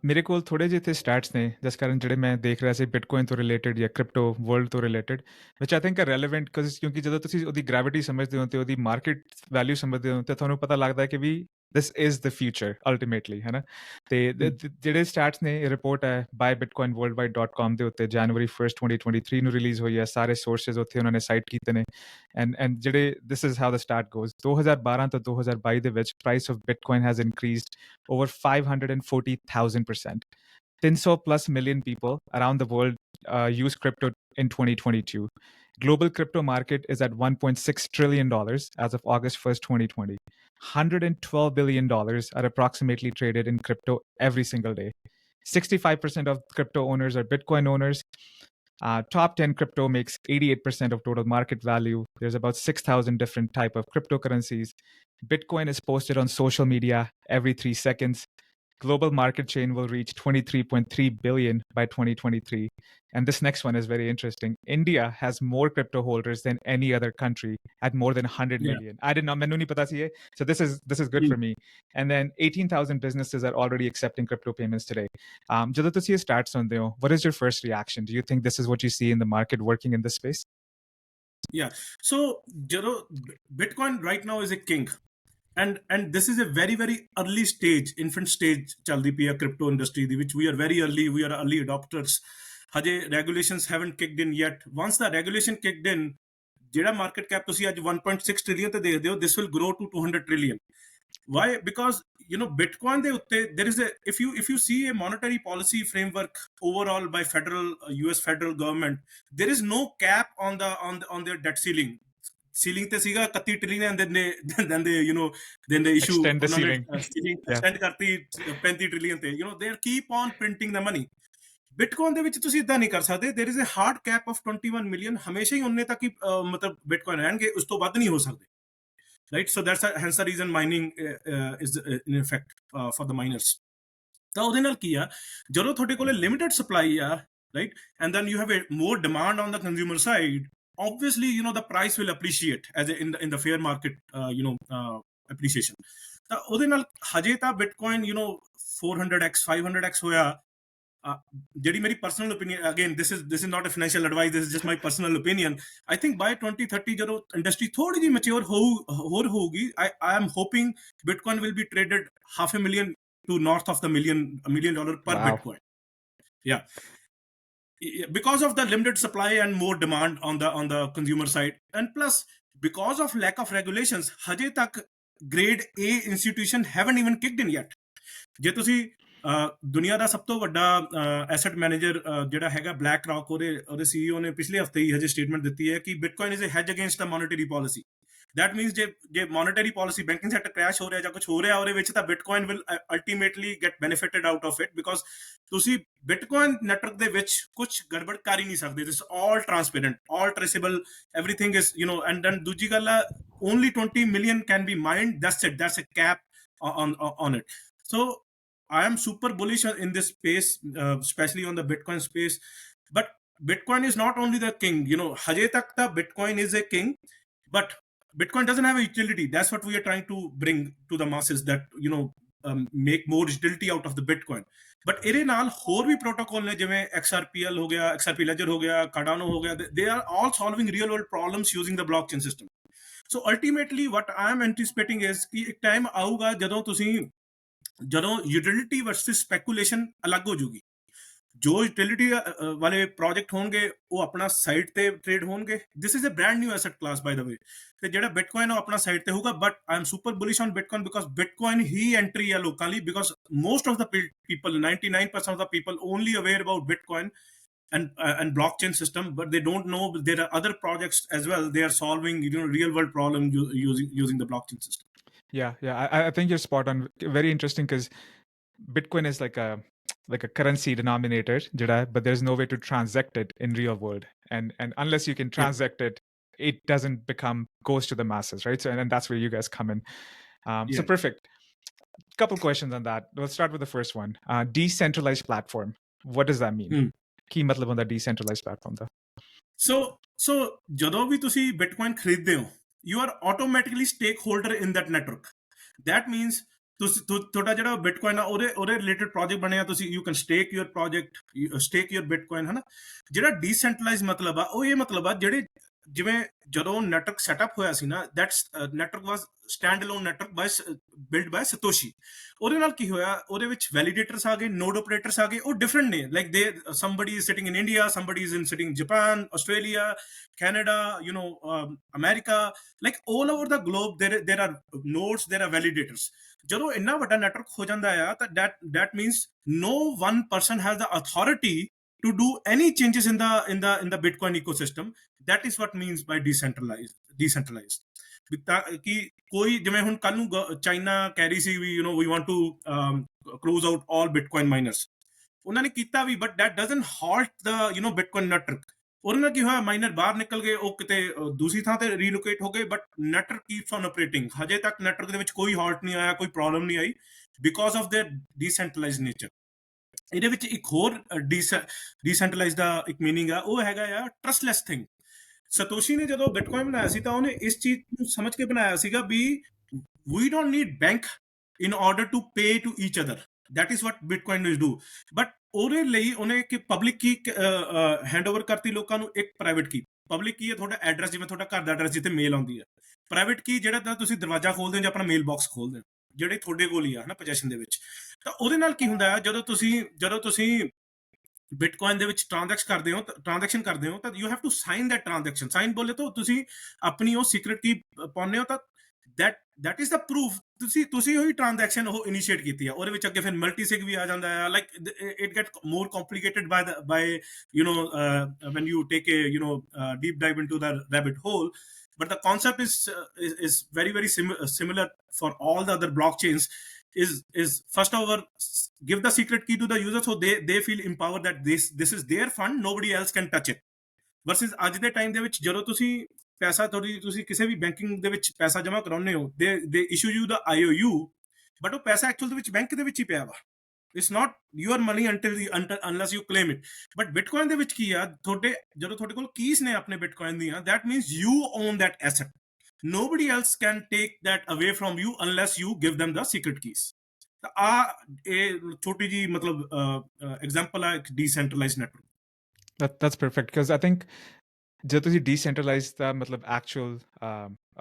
ਮੇਰੇ ਕੋਲ ਥੋੜੇ ਜਿਹੇ ਇੱਥੇ ਸਟੈਟਸ ਨੇ ਜਿਸ ਕਾਰਨ ਜਿਹੜੇ ਮੈਂ ਦੇਖ ਰਿਹਾ ਸੀ ਬਿਟਕੋਇਨ ਤੋਂ ਰਿਲੇਟਡ ਜਾਂ ਕ੍ਰਿਪਟੋ ਵਰਲਡ ਤੋਂ ਰਿਲੇਟਡ, ਵਿਚ ਆਈ ਥਿੰਕ ਆ ਰੈਲੇਵੈਂਟ, ਕਿਉਂਕਿ ਜਦੋਂ ਤੁਸੀਂ ਉਹਦੀ ਗ੍ਰੈਵਿਟੀ ਸਮਝਦੇ ਹੋ ਤੇ ਉਹਦੀ ਮਾਰਕੀਟ ਵੈਲਿਊ ਸਮਝਦੇ ਹੋ ਤੇ ਤੁਹਾਨੂੰ ਪਤਾ ਲੱਗਦਾ ਹੈ ਕਿ ਵੀ this is the future ultimately, ਹੈ ਨਾ। ਤੇ ਜਿਹੜੇ ਸਟੈਟਸ ਨੇ, ਇਹ ਰਿਪੋਰਟ ਹੈ buybitcoinworldwide.com ਦੇ ਉੱਤੇ January 1st 2023 ਨੂੰ ਰਿਲੀਜ਼ ਹੋਈ ਹੈ। ਸਾਰੇ ਸੋਰਸਿਸ ਉੱਥੇ ਉਹਨਾਂ ਨੇ ਸਾਈਟ ਕੀਤੇ ਨੇ। ਐਂਡ ਜਿਹੜੇ this is how the stat goes, 2012 ਤੋਂ 2022 ਦੇ ਵਿੱਚ price of Bitcoin has increased over 540,000%. 300 plus million people around the world use crypto in 2022. Global crypto market is at $1.6 trillion as of August 1st, 2020. $112 billion are approximately traded in crypto every single day. 65% of crypto owners are Bitcoin owners. Top 10 crypto makes 88% of total market value. There's about 6,000 different type of cryptocurrencies. Bitcoin is posted on social media every 3 seconds. Global market chain will reach 23.3 billion by 2023. And this next one is very interesting. India has more crypto holders than any other country at more than 100 million. I did not, mainu nahi pata si ye. So this is good for me. And then 18,000 businesses are already accepting crypto payments today. Jadon tusi ye stats sunde ho, what is your first reaction? Do you think this is what you see in the market working in this space? Yeah. So Bitcoin right now is a king. And this is a very very early stage, infant stage ਚੱਲਦੀ ਪਈ ਆ crypto industry the, which we are very early, we are early adopters. ਹਜੇ regulations haven't kicked in yet. Once the regulation kicked in, ਜਿਹੜਾ market cap ਤੁਸੀਂ ਅੱਜ 1.6 trillion ਤੇ ਦੇਖਦੇ ਹੋ, this will grow to 200 trillion. Why? Because Bitcoin ਦੇ ਉੱਤੇ there is a, if you see a monetary policy framework overall by US federal government, there is no cap on their debt ceiling. Ceiling ਤੇ ਸੀਗਾ 31 trillion, then they issue extend the ceiling extend ਕਰਤੀ 35 trillion ਤੇ, they keep on printing the money. Bitcoin ਦੇ ਵਿੱਚ ਤੁਸੀਂ ਇਦਾਂ ਨਹੀਂ ਕਰ ਸਕਦੇ। there is a hard cap of 21 million, ਹਮੇਸ਼ਾ ਹੀ ਉਹਨੇ ਤੱਕ ਹੀ ਮਤਲਬ ਬਿਟਕੋਇਨ ਰਹਿਣਗੇ, ਉਸ ਤੋਂ ਵੱਧ ਨਹੀਂ ਹੋ ਸਕਦੇ, right? So that's hence the reason mining is in effect for the miners. ਤਾਂ ਉਹਦੇ ਨਾਲ ਕੀ ਆ, ਜਦੋਂ ਤੁਹਾਡੇ ਕੋਲੇ ਲਿਮਿਟਡ ਸਪਲਾਈ ਆ, right, and then you have a more demand on the consumer side, obviously the price will appreciate as in the fair market appreciation. ਤਾਂ ਉਹਦੇ ਨਾਲ ਹਜੇ ਤਾਂ ਬਿਟਕੋਇਨ 400x 500x ਹੋਇਆ। ਜਿਹੜੀ ਮੇਰੀ personal opinion, again this is not a financial advice, this is just my personal opinion. I think by 2030 ਜਦੋਂ ਇੰਡਸਟਰੀ ਥੋੜੀ ਜਿਹੀ ਮੈਚੁਰ ਹੋਊਗੀ, I am hoping Bitcoin will be traded $500,000 to north of the $1 million per Wow. Bitcoin. Yeah. Because of the limited supply and more demand on the consumer side, and plus because of lack of regulations, ਹਜੇ ਤੱਕ grade A institution haven't even kicked in yet. ਜੇ ਤੁਸੀਂ ਦੁਨੀਆ ਦਾ ਸਭ ਤੋਂ ਵੱਡਾ ਐਸੈਟ ਮੈਨੇਜਰ ਜਿਹੜਾ ਹੈਗਾ ਬਲੈਕ ਰੌਕ, ਉਹਦੇ CEO ਨੇ ਪਿਛਲੇ ਹਫਤੇ ਹੀ ਹਜੇ ਸਟੇਟਮੈਂਟ ਦਿੱਤੀ ਹੈ ਕਿ bitcoin is a hedge against the monetary policy. that means ਜੇ monetary policy banking sector crash ਹੋ ਰਿਹਾ ਜਾਂ ਕੁਝ ਹੋ ਰਿਹਾ ਉਹਦੇ ਵਿੱਚ ਤਾਂ bitcoin will ultimately get benefited out of it because ਤੁਸੀਂ bitcoin network ਦੇ ਵਿੱਚ ਕੁਝ ਗੜਬੜ ਕਰ ਹੀ ਨਹੀਂ ਸਕਦੇ this is all transparent all traceable everything is and then ਦੂਜੀ ਗੱਲ ਆ only 20 million can be mined that's it that's a cap on it so I am super bullish in this space especially on the bitcoin space but bitcoin is not only the king haje tak the bitcoin is a king but bitcoin doesn't have a utility that's what we are trying to bring to the masses that make more utility out of the bitcoin but ਇਹਦੇ ਨਾਲ ਹੋਰ ਵੀ ਪ੍ਰੋਟੋਕੋਲ ਨੇ ਜਿਵੇਂ XRPL ਹੋ ਗਿਆ XRP ledger ਹੋ ਗਿਆ Cardano ਹੋ ਗਿਆ they are all solving real world problems using the blockchain system so ultimately what I am anticipating is ਕਿ ਇੱਕ ਟਾਈਮ ਆਊਗਾ ਜਦੋਂ utility versus speculation ਅਲੱਗ ਹੋ ਜੂਗੀ ਜੋ utility ਵਾਲੇ ਪ੍ਰੋਜੈਕਟ ਹੋਣਗੇ ਉਹ ਆਪਣਾ ਸਾਈਟ ਤੇ ਟ੍ਰੇਡ ਹੋਣਗੇ this is a brand new asset class by the way ਤੇ ਜਿਹੜਾ ਬਿਟਕੋਇਨ ਉਹ ਆਪਣਾ ਸਾਈਟ ਤੇ ਹੋਊਗਾ but I am super bullish on bitcoin because bitcoin he entry ਹੈ ਲੋਕਾਂ ਲਈ because most of the people 99% of the people only aware about bitcoin and blockchain system but they don't know there are other projects as well they are solving real world problems using the blockchain system Yeah, I think you're spot on. Very interesting because Bitcoin is like a currency denominator, but there's no way to transact it in real world. And unless you can transact it, it doesn't goes to the masses, right? So and that's where you guys come in. So perfect. Couple questions on that. Let's start with the first one. Decentralized platform. What does that mean? ਕੀ ਮਤਲਬ ਹੁੰਦਾ decentralized platform ਦਾ? So ਜਦੋਂ ਵੀ ਤੁਸੀਂ ਬਿਟਕੋਇਨ ਖਰੀਦਦੇ ਹੋ you are automatically stakeholder in that network that means ਤੁਹਾਡਾ ਜਿਹੜਾ ਬਿਟਕੋਇਨ ਆ ਉਹਦੇ ਰਿਲੇਟਡ ਪ੍ਰੋਜੈਕਟ ਬਣਿਆ ਤੁਸੀਂ you can stake your project stake your bitcoin ਹਨਾ ਜਿਹੜਾ ਡੀਸੈਂਟਰਲਾਈਜ਼ ਮਤਲਬ ਆ ਉਹ ਇਹ ਮਤਲਬ ਆ ਜਿਹੜੇ ਜਿਵੇਂ ਜਦੋਂ ਨੈਟਵਰਕ ਸੈਟਅਪ ਹੋਇਆ ਸੀ ਨਾ that's network was standalone network build by Satoshi ਉਹਦੇ ਨਾਲ ਕੀ ਹੋਇਆ ਉਹਦੇ ਵਿੱਚ ਵੈਲੀਡੇਟਰਸ ਆ ਗਏ ਨੋਡ ਆਪਰੇਟਰਸ ਆ ਗਏ ਉਹ ਡਿਫਰੈਂਟ ਨੇ ਲਾਈਕ ਦੇ somebody is sitting in India somebody is sitting in Japan Australia Canada America like all over the globe there are nodes there are validators ਜਦੋਂ ਇੰਨਾ ਵੱਡਾ ਨੈਟਵਰਕ ਹੋ ਜਾਂਦਾ ਆ ਤਾਂ that means no one person has the authority to do any changes in the Bitcoin ecosystem that is what means by decentralized ਕਿ ਕੋਈ ਜਿਵੇਂ ਹੁਣ ਕੱਲ ਨੂੰ ਚਾਈਨਾ ਕਹਿ ਰਹੀ ਸੀ ਵੀ we want to close out all Bitcoin miners ਉਹਨਾਂ ਨੇ ਕੀਤਾ ਵੀ but that doesn't halt the Bitcoin network ਉਹਦੇ ਨਾਲ ਕੀ ਹੋਇਆ ਮਾਈਨਰ ਬਾਹਰ ਨਿਕਲ ਗਏ ਉਹ ਕਿਤੇ ਦੂਸਰੀ ਥਾਂ ਤੇ ਰੀਲੋਕੇਟ ਹੋ ਗਏ but network keeps on operating ਹਜੇ ਤੱਕ ਨੈਟਵਰਕ ਦੇ ਵਿੱਚ ਕੋਈ ਹਾਲਟ ਨਹੀਂ ਆਇਆ ਕੋਈ ਪ੍ਰੋਬਲਮ ਨਹੀਂ ਆਈ ਬਿਕੋਜ਼ ਆਫ ਦੇਅਰ ਡੀਸੈਂਟਰਲਾਈਜ਼ਡ ਨੇਚਰ ਇਹਦੇ ਵਿੱਚ ਇੱਕ ਹੋਰ ਡੀਸੈਂਟਰਲਾਈਜ਼ ਦਾ ਇੱਕ ਮੀਨਿੰਗ ਆ ਉਹ ਹੈਗਾ ਆ ਟਰਸਟਲੈਸ ਥਿੰਗ ਸਤੋਸ਼ੀ ਨੇ ਜਦੋਂ ਬਿਟਕੋਇਨ ਬਣਾਇਆ ਸੀ ਤਾਂ ਉਹਨੇ ਇਸ ਚੀਜ਼ ਨੂੰ ਸਮਝ ਕੇ ਬਣਾਇਆ ਸੀਗਾ ਵੀ we don't need bank in order to pay to each other that is what bitcoin will do but ਉਹਦੇ ਲਈ ਉਹਨੇ ਕਿ ਪਬਲਿਕ ਕੀ ਹੈਂਡਓਵਰ ਕਰਤੀ ਲੋਕਾਂ ਨੂੰ ਇੱਕ ਪ੍ਰਾਈਵੇਟ ਕੀ ਪਬਲਿਕ ਕੀ ਹੈ ਤੁਹਾਡਾ ਐਡਰੈਸ ਜਿਵੇਂ ਤੁਹਾਡਾ ਘਰ ਦਾ ਐਡਰੈਸ ਜਿੱਥੇ ਮੇਲ ਆਉਂਦੀ ਹੈ ਪ੍ਰਾਈਵੇਟ ਕੀ ਜਿਹੜਾ ਤੁਸੀਂ ਦਰਵਾਜ਼ਾ ਖੋਲਦੇ ਹੋ ਜਾਂ ਆਪਣਾ ਮੇਲ ਬਾਕਸ ਖੋਲਦੇ ਹੋ ਜਿਹੜੇ ਤੁਹਾਡੇ ਕੋਲ ਹੀ ਆ ਹਨਾ ਪੋਜੈਸ਼ਨ ਦੇ ਵਿੱਚ ਤਾਂ ਉਹਦੇ ਨਾਲ ਕੀ ਹੁੰਦਾ ਹੈ ਜਦੋਂ ਤੁਸੀਂ ਬਿਟਕੋਇਨ ਦੇ ਵਿੱਚ ਟ੍ਰਾਂਜੈਕਸ਼ਨ ਕਰਦੇ ਹੋ ਤਾਂ you have to sign that transaction sign ਬੋਲੇ ਤਾਂ ਤੁਸੀਂ ਆਪਣੀ ਉਹ ਸੀਕ੍ਰੇਟ ਕੀ ਪਾਉਂਦੇ ਹੋ ਤਾਂ that is the proof ਤੁਸੀਂ ਉਹੀ ਟ੍ਰਾਂਜੈਕਸ਼ਨ ਉਹ ਇਨੀਸ਼ੀਏਟ ਕੀਤੀ ਆ ਉਹਦੇ ਵਿੱਚ ਅੱਗੇ ਫਿਰ ਮਲਟੀਸਿਗ ਵੀ ਆ ਜਾਂਦਾ ਹੈ like it get more complicated by when you take a deep dive into the rabbit hole but the concept is very very similar for all the other blockchains is first of all give the secret key to the user so they feel empowered that this is their fund nobody else can touch it versus ਅੱਜ ਦੇ ਟਾਈਮ ਦੇ ਵਿੱਚ ਜਦੋਂ ਤੁਸੀਂ ਪੈਸਾ ਤੁਸੀਂ ਕਿਸੇ ਵੀ ਬੈਂਕਿੰਗ ਦੇ ਵਿੱਚ ਪੈਸਾ ਜਮ੍ਹਾਂ ਕਰਾਉਂਦੇ ਹੋ ਦੇ issue you the IOU but ਉਹ ਪੈਸਾ ਐਕਚੁਅਲ ਦੇ ਵਿੱਚ ਬੈਂਕ ਦੇ ਵਿੱਚ ਹੀ ਪਿਆ ਵਾ it's not your money unless you claim it but bitcoin ਦੇ ਵਿੱਚ ਕੀ ਆ ਜਦੋਂ ਤੁਹਾਡੇ ਕੋਲ ਕੀਜ਼ ਨੇ ਆਪਣੇ ਬਿਟਕੋਇਨ ਦੀਆਂ that means you own that asset nobody else can take that away from you unless you give them the secret keys ਤਾਂ ਆ ਇਹ ਛੋਟੀ ਜੀ ਮਤਲਬ ਐਗਜ਼ਾਮਪਲ ਆ ਇੱਕ ਡੀਸੈਂਟਰਲਾਈਜ਼ਡ network that's perfect because I think जब ਤੁਸੀਂ decentralized ਦਾ ਮਤਲਬ actual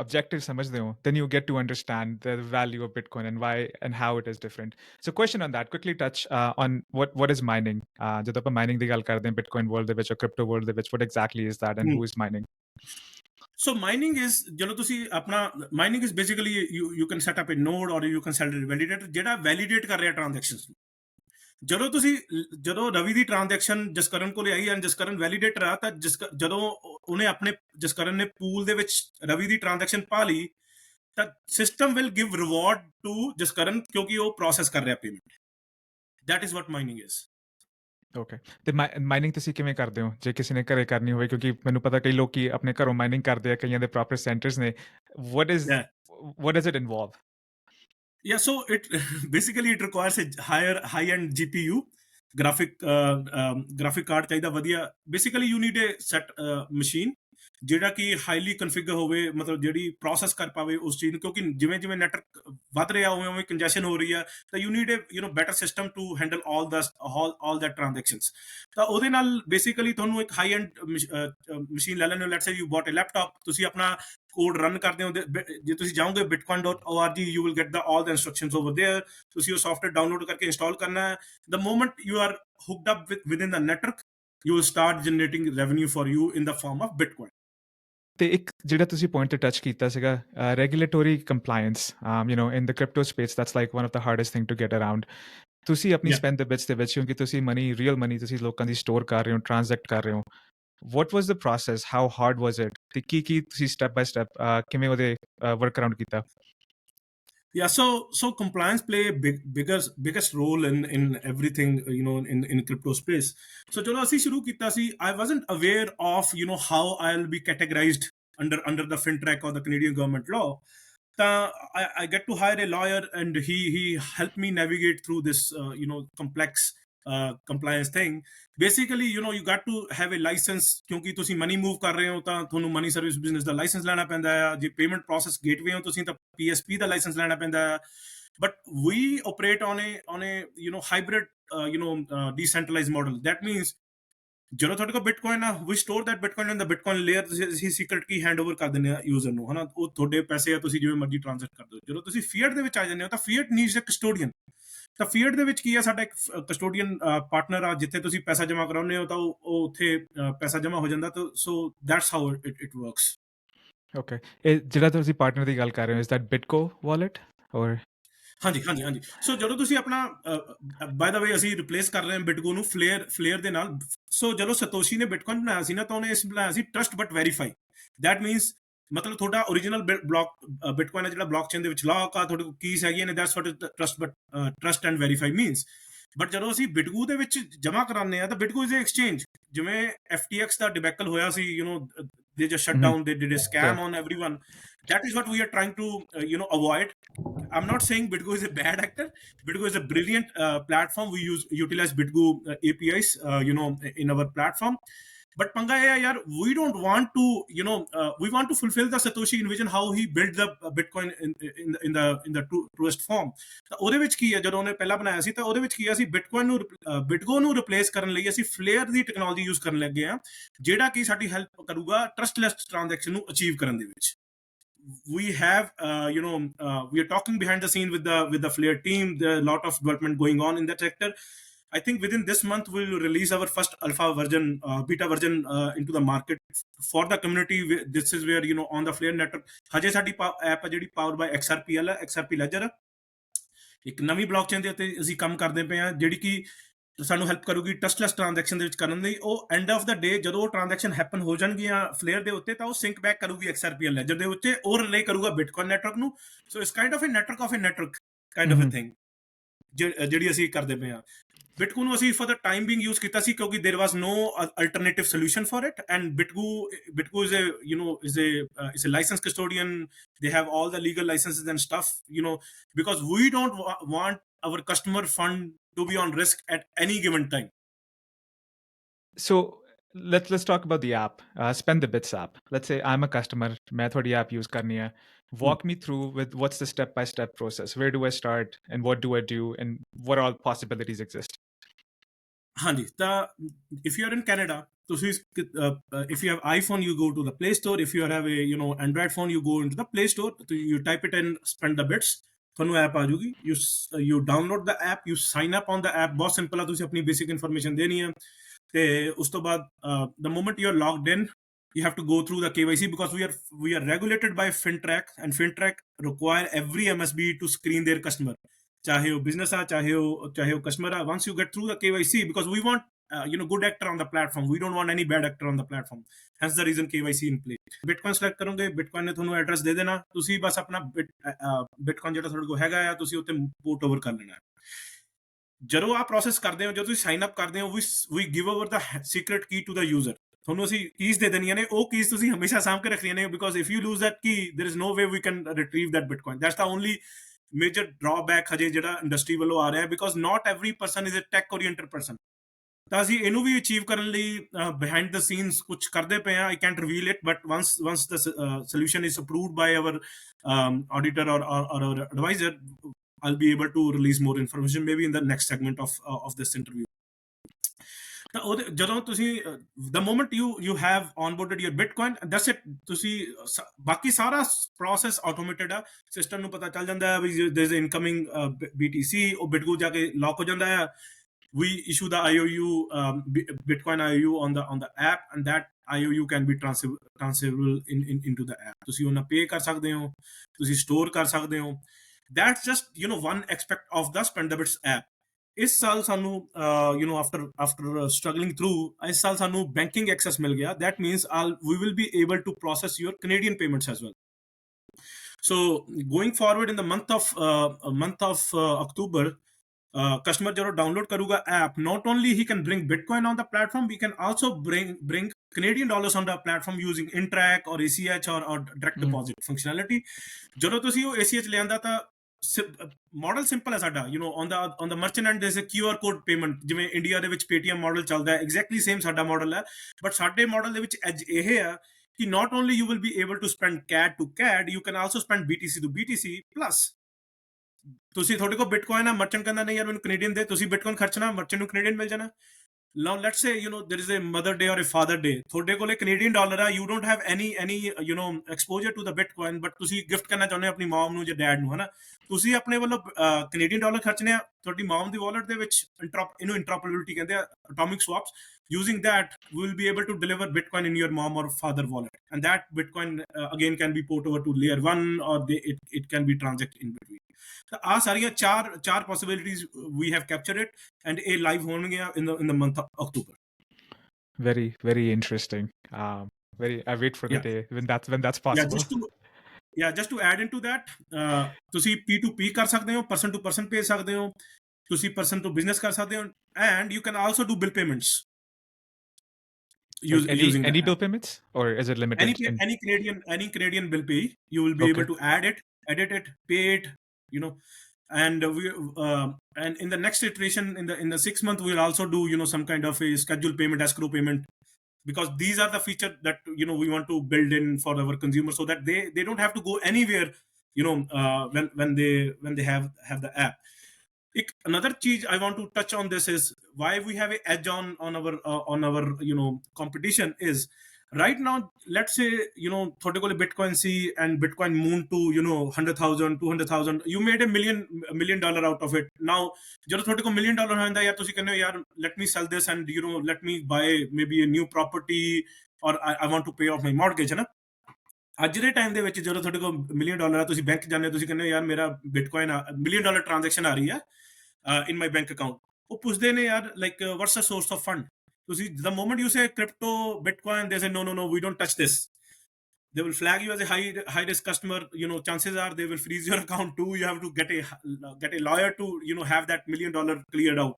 objective ਸਮਝਦੇ ਹੋ then you get to understand the value of Bitcoin and why and how it is different. So question on that, quickly touch on what is mining. ਜਦੋਂ ਆਪਾਂ mining ਦੀ ਗੱਲ ਕਰਦੇ ਹਾਂ Bitcoin world ਦੇ ਵਿੱਚ or crypto world ਦੇ ਵਿੱਚ what exactly is that and who is mining? So mining is ਜਦੋਂ ਤੁਸੀਂ ਆਪਣਾ mining is basically you can set up a node or you can set a validator ਜਿਹੜਾ validate ਕਰ ਰਿਹਾ transactions ਨੂੰ ਜਦੋਂ ਰਵੀ ਦੀ ਟ੍ਰਾਂਜੈਕਸ਼ਨ ਜਸਕਰਨ ਕੋਲ ਆਈ ਐਂਡ ਜਸਕਰਨ ਵੈਲੀਡੇਟਰ ਆ, ਤਾਂ ਜਦੋਂ ਉਹਨੇ ਆਪਣੇ ਜਸਕਰਨ ਨੇ ਪੂਲ ਦੇ ਵਿੱਚ ਰਵੀ ਦੀ ਟ੍ਰਾਂਜੈਕਸ਼ਨ ਪਾ ਲਈ, ਤਾਂ system will give reward to Jaskaran, ਕਿਉਂਕਿ ਉਹ ਪ੍ਰੋਸੈਸ ਕਰ ਰਿਹਾ payment. That is what mining is. Okay, ਤੇ ਮਾਈਨਿੰਗ ਤੁਸੀਂ ਕਿਵੇਂ ਕਰਦੇ ਹੋ ਜੇ ਕਿਸੇ ਨੇ ਘਰੇ ਕਰਨੀ ਹੋਵੇ? ਕਿਉਂਕਿ ਮੈਨੂੰ ਪਤਾ ਕਈ ਲੋਕੀ ਆਪਣੇ ਘਰੋਂ ਮਾਈਨਿੰਗ ਕਰਦੇ ਆ, ਕਈਆਂ ਦੇ ਪ੍ਰੋਪਰ ਸੈਂਟਰਸ ਨੇ। what does it involve? Yeah, so it basically it requires a high-end GPU, graphic card ਚਾਹੀਦਾ ਵਧੀਆ। Basically you need a set machine ਜਿਹੜਾ ਕਿ ਹਾਈਲੀ ਕਨਫਿਗਰ ਹੋਵੇ, ਮਤਲਬ ਜਿਹੜੀ ਪ੍ਰੋਸੈਸ ਕਰ ਪਾਵੇ ਉਸ ਚੀਜ਼ ਨੂੰ, ਕਿਉਂਕਿ ਜਿਵੇਂ ਜਿਵੇਂ ਨੈਟਵਰਕ ਵੱਧ ਰਿਹਾ ਉਵੇਂ ਉਵੇਂ ਕੰਜੈਸ਼ਨ ਹੋ ਰਹੀ ਆ, ਤਾਂ you need better system to handle all that transactions. ਤਾਂ ਉਹਦੇ ਨਾਲ ਬੇਸਿਕਲੀ ਤੁਹਾਨੂੰ ਇੱਕ ਹਾਈ ਐਂਡ ਮਸ਼ੀਨ ਲੈ ਲੈਣੇ ਹੋ। Let's say you bought a laptop, ਤੁਸੀਂ ਆਪਣਾ ਕੋਡ ਰਨ ਕਰਦੇ ਹੋ, ਜੇ ਤੁਸੀਂ ਜਾਓਗੇ bitcoin.org, you will get all the instructions over there। ਤੁਸੀਂ ਉਹ ਸੌਫਟਵੇਅਰ ਡਾਊਨਲੋਡ ਕਰਕੇ ਇੰਸਟਾਲ ਕਰਨਾ ਹੈ। The moment you are hooked up within the network, you will start generating revenue for you in the form of Bitcoin। ਤੇ ਇੱਕ ਜਿਹੜਾ ਤੁਸੀਂ ਪੁਆਇੰਟ ਤੇ ਟੱਚ ਕੀਤਾ ਸੀਗਾ, regulatory compliance, in the crypto space, that's like one of the hardest thing to get around. ਤੁਸੀਂ ਆਪਣੀ ਸਪੈਂਡ ਦ ਬਿਟਸ ਦੇ ਵਿੱਚ, ਕਿਉਂਕਿ ਤੁਸੀਂ ਮਨੀ, ਰੀਅਲ ਮਨੀ ਤੁਸੀਂ ਲੋਕਾਂ ਦੀ ਸਟੋਰ ਕਰ ਰਹੇ ਹੋ, ਟ੍ਰਾਂਜ਼ੈਕਟ ਕਰ ਰਹੇ ਹੋ, what was the process? How hard was it? ਤੇ ਕੀ ਤੁਸੀਂ ਸਟੈਪ ਬਾਈ ਸਟੈਪ ਕਿਵੇਂ ਉਹਦੇ ਵਰਕ ਅਰਾਊਂਡ ਕੀਤਾ? Yeah, so compliance play a biggest role in everything, in crypto space। So ਜਦੋਂ ਅਸੀਂ ਸ਼ੁਰੂ ਕੀਤਾ ਸੀ, I wasn't aware of how I'll be categorized under the FinTrack or the Canadian government law। ਤਾਂ I get to hire a lawyer and he helped me navigate through this complex compliance thing। Basically you got to have a license, ਕਿਉਂਕਿ ਤੁਸੀਂ ਮਨੀ ਮੂਵ ਕਰ ਰਹੇ ਹੋ ਤਾਂ ਤੁਹਾਨੂੰ ਮਨੀ ਸਰਵਿਸ ਬਿਜ਼ਨਸ ਦਾ ਲਾਇਸੈਂਸ ਲੈਣਾ ਪੈਂਦਾ ਹੈ। ਜੇ ਪੇਮੈਂਟ ਪ੍ਰੋਸੈਸ ਗੇਟਵੇ ਹੋ ਤੁਸੀਂ ਤਾਂ PSP ਦਾ ਲਾਇਸੈਂਸ ਲੈਣਾ ਪੈਂਦਾ ਹੈ। But we operate on a hybrid decentralized model। that means ਜਦੋਂ ਤੁਹਾਡੇ ਕੋਲ ਬਿਟਕੋਇਨ ਆ, we store that bitcoin in the bitcoin layer, ਅਸੀਂ ਸੀਕ੍ਰੇਟ ਕੀ ਹੈਂਡਓਵਰ ਕਰ ਦਿੰਦੇ ਆ ਯੂਜ਼ਰ ਨੂੰ, ਹਨਾ। ਉਹ ਤੁਹਾਡੇ ਪੈਸੇ ਆ, ਤੁਸੀਂ ਜਿਵੇਂ ਮਰਜ਼ੀ ਟ੍ਰਾਂਜ਼ੈਕਟ ਕਰ ਦਿਓ। ਜਦੋਂ ਤੁਸੀਂ ਫੀਅਟ ਦੇ ਵਿੱਚ ਆ ਜਾਂਦੇ ਹੋ ਤਾਂ ਫੀਅਟ ਨੀਡਸ ਅ ਕਸਟੋਡੀਅਨ। ਤਾਂ ਫੀਅਟ ਦੇ ਵਿੱਚ ਕੀ ਆ, ਸਾਡਾ ਇੱਕ ਕਸਟੋਡੀਅਨ ਪਾਰਟਨਰ ਆ, ਜਿੱਥੇ ਤੁਸੀਂ ਪੈਸਾ ਜਮ੍ਹਾਂ ਕਰਾਉਂਦੇ ਹੋ ਤਾਂ ਉਹ ਉੱਥੇ ਪੈਸਾ ਜਮ੍ਹਾਂ ਹੋ ਜਾਂਦਾ। ਤਾਂ so that's how it works. Okay, ਇਹ ਜਿਹੜਾ ਤੁਸੀਂ ਪਾਰਟਨਰ ਦੀ ਗੱਲ ਕਰ ਰਹੇ ਹੋ, ਇਜ਼ ਦੈਟ ਬਿਟਕੋ ਵਾਲਟ ਔਰ? ਹਾਂਜੀ। ਸੋ ਜਦੋਂ ਤੁਸੀਂ ਆਪਣਾ ਬਾਏ ਦਾ ਵੇ ਅਸੀਂ ਰਿਪਲੇਸ ਕਰ ਰਹੇ ਹਾਂ ਬਿਟਕੋ ਨੂੰ ਫਲੇਅਰ ਦੇ ਨਾਲ। ਸੋ ਜਦੋਂ ਸਤੋਸ਼ੀ ਨੇ ਬਿਟਕੋਇਨ ਬਣਾਇਆ ਸੀ ਨਾ, ਤਾਂ ਉਹਨੇ ਇਸ ਬਣਾਇਆ ਸੀ trust but verify. That means ਮਤਲਬ ਤੁਹਾਡਾ ਓਰੀਜਨਲ ਬਿਟਕੋਇਨ ਹੈ ਜਿਹੜਾ ਬਲੌਕਚੇਨ ਦੇ ਵਿੱਚ ਲੌਕ ਆ, ਤੁਹਾਡੇ ਕੋਲ ਕੀਜ਼ ਹੈਗੀਆਂ ਨੇ, that's what trust and verify means. But ਜਦੋਂ ਅਸੀਂ ਬਿਟਕੋ ਦੇ ਵਿੱਚ ਜਮ੍ਹਾਂ ਕਰਾਉਂਦੇ ਆ ਤਾਂ ਬਿਟਕੋ ਇਜ਼ ਐਕਸਚੇਂਜ। ਜਿਵੇਂ FTX ਦਾ ਡਿਬੈਕਲ ਹੋਇਆ ਸੀ, they just shut down, they did a scam on everyone। That is what we are trying to avoid। I'm not saying Bitgo is a bad actor। Bitgo is a brilliant platform। We utilize Bitgo APIs in our platform। But panga hai yaar, we don't want to we want to fulfill the Satoshi vision, how he built the Bitcoin in the truest form। ਤਾਂ ਉਹਦੇ ਵਿੱਚ ਕੀ ਹੈ, ਜਦੋਂ ਉਹਨੇ ਪਹਿਲਾਂ ਬਣਾਇਆ ਸੀ ਤਾਂ ਉਹਦੇ ਵਿੱਚ ਕੀ ਹੈ, ਅਸੀਂ ਬਿਟਕੋ ਨੂੰ ਰਿਪਲੇਸ ਕਰਨ ਲਈ ਅਸੀਂ ਫਲੇਅਰ ਦੀ ਟੈਕਨੋਲੋਜੀ ਯੂਜ਼ ਕਰਨ ਲੱਗੇ ਆ, ਜਿਹੜਾ ਕਿ ਸਾਡੀ ਹੈਲਪ ਕਰੂਗਾ ਟਰਸਟਲੈਸ ਟ੍ਰਾਂਜੈਕਸ਼ਨ ਨੂੰ ਅਚੀਵ ਕਰਨ ਦੇ ਵਿੱਚ। We have we are talking behind the scene with the Flair team। There are a lot of development going on in that sector। I think within this month we will release our first beta version into the market for the community। This is where on the Flair network ਹਜੇ ਸਾਡੀ ਐਪ ਜਿਹੜੀ powered by XRP ਹੈ, XRP ledger। ਇੱਕ ਨਵੀਂ ਬਲੌਕਚੇਨ ਦੇ ਉੱਤੇ ਅਸੀਂ ਕੰਮ ਕਰਦੇ ਪਏ ਹਾਂ, ਜਿਹੜੀ ਕਿ ਸਾਨੂੰ ਹੈਲਪ ਕਰੂਗੀ ਟਰਸਟਲੈਸ ਟ੍ਰਾਂਜੈਕਸ਼ਨ ਦੇ ਵਿੱਚ ਕਰਨ ਲਈ। ਉਹ ਐਂਡ ਆਫ ਦਾ ਡੇ ਜਦੋਂ ਉਹ ਟ੍ਰਾਂਜੈਕਸ਼ਨ ਹੈਪਨ ਹੋ ਜਾਣਗੀਆਂ ਫਲੇਅਰ ਦੇ ਉੱਤੇ, ਤਾਂ ਉਹ ਸਿੰਕ ਬੈਕ ਕਰੂਗੀ XRP ਲੈਜਰ ਦੇ ਉੱਤੇ, ਉਹ ਰਿਲੇ ਕਰੂਗਾ ਬਿਟਕੋਇਨ ਨੈਟਵਰਕ ਨੂੰ। ਸੋ ਇਸ kind of a network kind of a thing ਜਿਹੜੀ ਅਸੀਂ ਕਰਦੇ ਪਏ ਹਾਂ। ਬਿਟਕੋ ਨੂੰ ਅਸੀਂ for the time being use ਕੀਤਾ ਸੀ, ਕਿਉਂਕਿ there was no alternative solution for it. And Bitco is a licensed custodian। they have all the legal licenses and stuff, because we don't want our customer fund to be on risk at any given time। So let's talk about the app, Spendthebits app। Let's say I'm a customer, मैं थोड़ी app use करनी है। Walk me through with what's the step-by-step process। Where do I start and what do I do and what all possibilities exist? ਹਾਂਜੀ, ਤਾਂ if you are in Canada, ਤੁਸੀਂ if you have iPhone, you go to the Play Store। if you have a Android phone, you go into the Play Store, you type it in Spendthebits, ਤੁਹਾਨੂੰ ਐਪ ਆ ਜੂਗੀ। you download the app, you sign up on the app। ਬਹੁਤ ਸਿੰਪਲ ਆ, ਤੁਸੀਂ ਆਪਣੀ ਬੇਸਿਕ ਇਨਫੋਰਮੇਸ਼ਨ ਦੇਣੀ ਹੈ, ਤੇ ਉਸ ਤੋਂ ਬਾਅਦ the moment you are logged in, you have to go through the KYC, because we are regulated by FinTrack, and FinTrack require every MSB to screen their customer। चाहे वो business आ, चाहे वो customer uh. Once you get through the KYC, because we want good actor on the platform, we don't want any bad actor on the platform, hence the reason KYC in play. Bitcoin select ਕਰੋਗੇ, Bitcoin ਨੇ ਤੁਹਾਨੂੰ ਐਡਰੈਸ ਦੇ ਦੇਣਾ, ਤੁਸੀਂ ਬਸ ਆਪਣਾ Bitcoin ਜਿਹੜਾ ਤੁਹਾਡੇ ਕੋਲ ਹੈਗਾ ਆ ਤੁਸੀਂ ਉੱਤੇ ਪੋਰਟ ਓਵਰ ਕਰ ਲੈਣਾ. ਜਦੋਂ ਆ ਪ੍ਰੋਸੈਸ ਕਰਦੇ ਹੋ, ਜਦੋਂ ਤੁਸੀਂ ਸਾਈਨ ਅਪ ਕਰਦੇ ਹੋ, we give over the secret key to the user. ਤੁਹਾਨੂੰ ਅਸੀਂ ਕੀਜ਼ ਦੇ ਦੇਣੀਆਂ ਨੇ, ਉਹ ਕੀਜ਼ ਤੁਸੀਂ ਹਮੇਸ਼ਾ ਸਾਂਭ ਕੇ ਰੱਖਣੀਆਂ ਨੇ, because if you lose that key there is no way we can retrieve that Bitcoin. That's the only major drawback ਹਜੇ ਜਿਹੜਾ ਇੰਡਸਟਰੀ ਵੱਲੋਂ ਆ ਰਿਹਾ, because not every person is a tech oriented person. ਤਾਂ ਅਸੀਂ ਇਹਨੂੰ ਵੀ ਅਚੀਵ ਕਰਨ ਲਈ ਬਿਹਾਈਂਡ ਦ ਸੀਨਸ ਕੁਝ ਕਰਦੇ ਪਏ ਆ. I can't reveal it, but once the solution is approved by our auditor or our advisor, I'll be able to release more information maybe in the next segment of this interview. ਤਾਂ ਉਹਦੇ ਜਦੋਂ ਤੁਸੀਂ the moment you have onboarded your Bitcoin, that's it. ਤੁਸੀਂ ਬਾਕੀ ਸਾਰਾ process automated ਆ, ਸਿਸਟਮ ਨੂੰ ਪਤਾ ਚੱਲ ਜਾਂਦਾ ਹੈ ਵੀ there is incoming BTC, ਉਹ ਬਿਟਕੋ ਜਾ ਕੇ ਲੌਕ ਹੋ ਜਾਂਦਾ ਹੈ. We issue the IOU, Bitcoin IOU on the app, and that IOU can be transferable into the app. ਤੁਸੀਂ ਉਹਨਾਂ pay ਕਰ ਸਕਦੇ ਹੋ, ਤੁਸੀਂ store ਕਰ ਸਕਦੇ ਹੋ. That's just one aspect of the Spendthebits app. ਇਸ ਸਾਲ ਸਾਨੂੰ after struggling through, ਇਸ ਸਾਲ ਸਾਨੂੰ banking access ਮਿਲ ਗਿਆ. That means we will be able to process your Canadian payments as well. So going forward in the month of October, customer jaro download karuga app, not only he can bring Bitcoin on the platform, we can also bring Canadian dollars on the platform using Intrack or ACH or direct deposit functionality. Jaro tusi ਉਹ ACH ਲਿਆਂਦਾ ਤਾਂ ਮਾਡਲ ਸਿੰਪਲ ਹੈ ਸਾਡਾ. on the merchant end there is a QR code payment, ਜਿਵੇਂ ਇੰਡੀਆ ਦੇ ਵਿੱਚ Paytm ਮਾਡਲ ਚੱਲਦਾ ਹੈ, ਐਗਜ਼ੈਕਟਲੀ ਸੇਮ ਸਾਡਾ ਮਾਡਲ ਹੈ. ਬਟ ਸਾਡੇ ਮਾਡਲ ਦੇ ਵਿੱਚ ਐਜ ਇਹ ਆ ਕਿ not only you will be able to spend CAD to CAD, you can also spend BTC to BTC. plus ਤੁਸੀਂ ਤੁਹਾਡੇ ਕੋਲ Bitcoin ਆ, ਮਰਚੈਂਟ ਕਹਿੰਦਾ ਨਹੀਂ ਯਾਰ ਮੈਨੂੰ ਕੈਨੇਡੀਅਨ ਦੇ, ਤੁਸੀਂ Bitcoin ਖਰਚਣਾ, ਮਰਚੈਂਟ ਨੂੰ ਕੈਨੇਡੀਅਨ ਮਿਲ ਜਾਣਾ. Now let's say there is a Mother Day or a Father Day, ਤੁਹਾਡੇ ਕੋਲੇ ਕੈਨੇਡੀਅਨ ਡਾਲਰ ਆ, you don't have any exposure to the Bitcoin, but ਤੁਸੀਂ ਗਿਫਟ ਕਰਨਾ ਚਾਹੁੰਦੇ ਹੋ ਆਪਣੀ ਮਮ ਨੂੰ ਜਾਂ ਡੈਡ ਨੂੰ, ਹਨਾ, ਤੁਸੀਂ ਆਪਣੇ ਵੱਲੋਂ ਕੈਨੇਡੀਅਨ ਡਾਲਰ ਖਰਚਣੇ ਆ ਤੁਹਾਡੀ ਮਮ ਦੀ ਵਾਲਟ ਦੇ ਵਿੱਚ. ਇਹਨੂੰ ਇੰਟਰੋਪਰੇਬਿਲਿਟੀ ਕਹਿੰਦੇ ਆ, atomic swaps. Using that, we will be able to deliver Bitcoin in your mom or father wallet, and that Bitcoin again can be port over to layer 1, or it can be transacted in between. ਆ ਸਾਰੀਆਂ ਚਾਰ possibilities we have captured it, and a live ਹੋਣਗੀਆਂ in the month of October. Very, very interesting. I wait for the day when that's possible. Just to add into that, ਤੁਸੀਂ P2P ਕਰ ਸਕਦੇ ਹੋ, person to person ਭੇਜ ਸਕਦੇ ਹੋ, ਤੁਸੀਂ person to business ਕਰ ਸਕਦੇ ਹੋ, and you can also do bill payments. Using any bill payments, or is it limited? Any Canadian bill pay, you will be able to add it, edit it, pay it, and and in the next iteration, in the 6 month, we will also do some kind of a scheduled payment, escrow payment, because these are the features that we want to build in for our consumers, so that they don't have to go anywhere when they have the app. Another cheese I want to touch on this is why we have an edge on our competition is right now. Let's say ਤੁਹਾਡੇ ਕੋਲੇ Bitcoin C and Bitcoin moved to 100,000, 200,000, you made $1 million out of it. Now ਜਦੋਂ ਤੁਹਾਡੇ ਕੋਲ $1 million ਹੋ ਜਾਂਦਾ, ਯਾਰ ਤੁਸੀਂ ਕਹਿੰਦੇ ਹੋ ਯਾਰ let me sell this and let me buy maybe a new property, or I want to pay off my mortgage, ਹੈ ਨਾ. ਅੱਜ ਦੇ ਟਾਈਮ ਦੇ ਵਿੱਚ ਜਦੋਂ ਤੁਹਾਡੇ ਕੋਲ $1 million ਆ, ਤੁਸੀਂ ਬੈਂਕ ਜਾਂਦੇ ਹੋ, ਤੁਸੀਂ ਕਹਿੰਦੇ ਹੋ ਯਾਰ ਮੇਰਾ Bitcoin $1 million ਟ੍ਰਾਂਜੈਕਸ਼ਨ ਆ ਰਹੀ ਆ in my bank account. ਉਹ ਪੁੱਛਦੇ ਨੇ ਯਾਰ like what's the source of fund. ਤੁਸੀਂ the moment you say crypto, Bitcoin, they say no, we don't touch this. They will flag you as a high risk customer. Chances are they will freeze your account too. You have to get a lawyer to have that $1 million cleared out.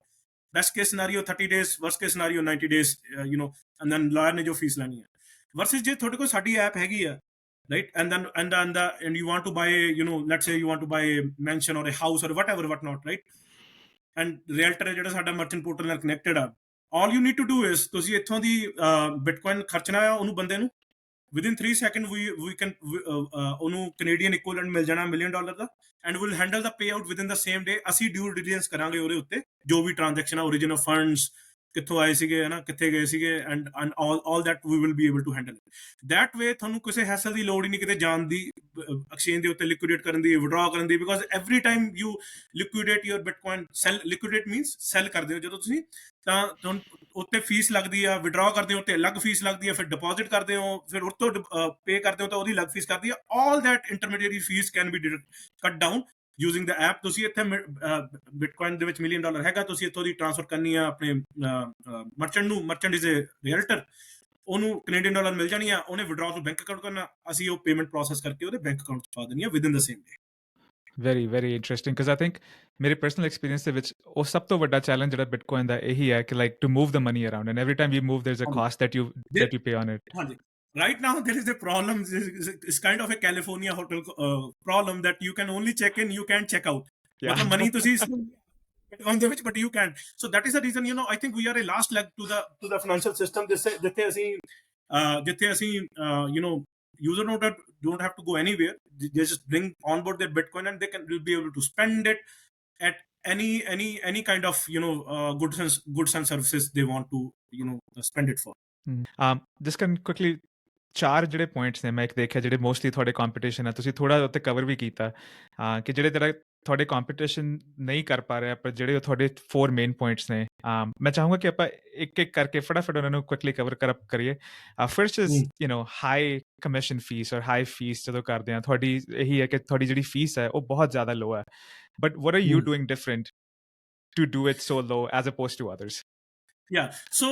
Best case scenario 30 days, worst case scenario 90 days, and then lawyer ਨੇ ਜੋ ਫੀਸ ਲੈਣੀ ਹੈ. versus ਜੇ ਤੁਹਾਡੇ ਕੋਲ ਸਾਡੀ ਐਪ ਹੈਗੀ ਆ, right, and you want to buy let's say you want to buy a mansion or a house or whatnot, right, and realtor ਹੈ ਜਿਹੜਾ ਸਾਡਾ merchant portal ਨਾਲ connected ਆ, all you need to do is ਤੁਸੀਂ ਇੱਥੋਂ ਦੀ Bitcoin ਖਰਚਣਾ ਆ ਉਹਨੂੰ ਬੰਦੇ ਨੂੰ, within 3 seconds we can ਉਹਨੂੰ Canadian equivalent ਮਿਲ ਜਾਣਾ $1 million the, and we'll handle the payout within the same day. ਅਸੀਂ due diligence ਕਰਾਂਗੇ ਉਹਦੇ ਉੱਤੇ ਜੋ ਵੀ transaction ਆ, origin of funds ਕਿੱਥੋਂ ਆਏ ਸੀਗੇ, ਹਨਾ, ਕਿੱਥੇ ਗਏ ਸੀਗੇ, and all that we will be able to handle it. That way ਤੁਹਾਨੂੰ ਕਿਸੇ hassle ਦੀ ਲੋੜ ਹੀ ਨਹੀਂ ਕਿਤੇ ਜਾਣ ਦੀ, exchange ਦੇ ਉੱਤੇ liquidate ਕਰਨ ਦੀ, withdraw ਕਰਨ ਦੀ, because every time you liquidate your Bitcoin, liquidate means sell ਕਰਦੇ ਹੋ ਜਦੋਂ ਤੁਸੀਂ, ਤਾਂ ਤੁਹਾਨੂੰ ਉੱਤੇ ਫੀਸ ਲੱਗਦੀ ਆ, withdraw ਕਰਦੇ ਹੋ ਉੱਤੇ ਅਲੱਗ ਫੀਸ ਲੱਗਦੀ ਆ, ਫਿਰ deposit ਕਰਦੇ ਹੋ, ਫਿਰ ਉੱਤੋਂ pay ਕਰਦੇ ਹੋ ਤਾਂ ਉਹਦੀ ਅਲੱਗ ਫੀਸ ਕਰਦੀ ਆ. All that intermediary fees can be cut down using the app ਤੁਸੀਂ ਇੱਥੇ ਬਿਟਕੋਇਨ ਦੇ ਵਿੱਚ $1 ਮਿਲੀਅਨ ਹੈਗਾ, ਤੁਸੀਂ ਇੱਥੋਂ ਦੀ ਟ੍ਰਾਂਸਫਰ ਕਰਨੀ ਆ ਆਪਣੇ ਮਰਚੈਂਟ ਨੂੰ, ਮਰਚੈਂਟ ਇਜ਼ ਅ ਰੀਅਲਟਰ, ਉਹਨੂੰ $Canadian ਮਿਲ ਜਾਣੀ ਆ, ਉਹਨੇ ਵਿਡਰਾਅ ਤੋਂ ਬੈਂਕ ਅਕਾਊਂਟ ਕਰਨਾ, ਅਸੀਂ ਉਹ ਪੇਮੈਂਟ ਪ੍ਰੋਸੈਸ ਕਰਕੇ ਉਹਦੇ ਬੈਂਕ ਅਕਾਊਂਟ 'ਚ ਪਾ ਦੇਣੀ ਆ within the same day. Very very interesting, because I think ਮੇਰੇ ਪਰਸਨਲ ਐਕਸਪੀਰੀਅੰਸ ਦੇ ਵਿੱਚ ਉਹ ਸਭ ਤੋਂ ਵੱਡਾ ਚੈਲੰਜ ਜਿਹੜਾ ਬਿਟਕੋਇਨ ਦਾ ਇਹੀ ਹੈ ਕਿ like to move the money around, and every time you move there is a cost that you pay on it. ਹਾਂਜੀ, right now there is a problem, it's kind of a California hotel problem that you can only check in, you can't check out. Yeah. ਮਤਲਬ ਮਨੀ ਤੁਸੀਂ Bitcoin ਦੇ ਵਿੱਚ, but you can't. So that is the reason, you know, I think we are a last leg to the financial system, ਜਿੱਥੇ ਅਸੀਂ you know, user don't have to go anywhere, they just bring on board their Bitcoin and they will be able to spend it at any kind of, you know, goods and services they want to, you know, spend it for. Just can quickly ਚਾਰ ਜਿਹੜੇ ਪੁਆਇੰਟਸ ਨੇ ਮੈਂ ਇੱਕ ਦੇਖਿਆ ਜਿਹੜੇ ਮੋਸਟਲੀ ਤੁਹਾਡੇ ਕੰਪੀਟੀਸ਼ਨ ਹੈ, ਤੁਸੀਂ ਥੋੜਾ ਉੱਤੇ ਕਵਰ ਵੀ ਕੀਤਾ ਕਿ ਜਿਹੜੇ ਤੁਹਾਡੇ ਕੰਪੀਟੀਸ਼ਨ ਨਹੀਂ ਕਰ ਪਾ ਰਿਹਾ, ਪਰ ਜਿਹੜੇ ਤੁਹਾਡੇ 4 ਮੇਨ ਪੁਆਇੰਟਸ ਨੇ, ਮੈਂ ਚਾਹੂੰਗਾ ਕਿ ਆਪਾਂ ਇੱਕ ਇੱਕ ਕਰਕੇ ਫਟਾਫਟ ਉਹਨਾਂ ਨੂੰ ਕੁਇਕਲੀ ਕਵਰ ਕਰੀਏ. First is you know high commission fee ਔਰ ਹਾਈ ਫੀਸ ਜਦੋਂ ਕਰਦੇ ਹਾਂ, ਤੁਹਾਡੀ ਇਹੀ ਹੈ ਕਿ ਤੁਹਾਡੀ ਜਿਹੜੀ ਫੀਸ ਹੈ ਉਹ ਬਹੁਤ ਜ਼ਿਆਦਾ ਲੋ ਹੈ, but what are you doing different to do it so low as opposed to others? Yeah, so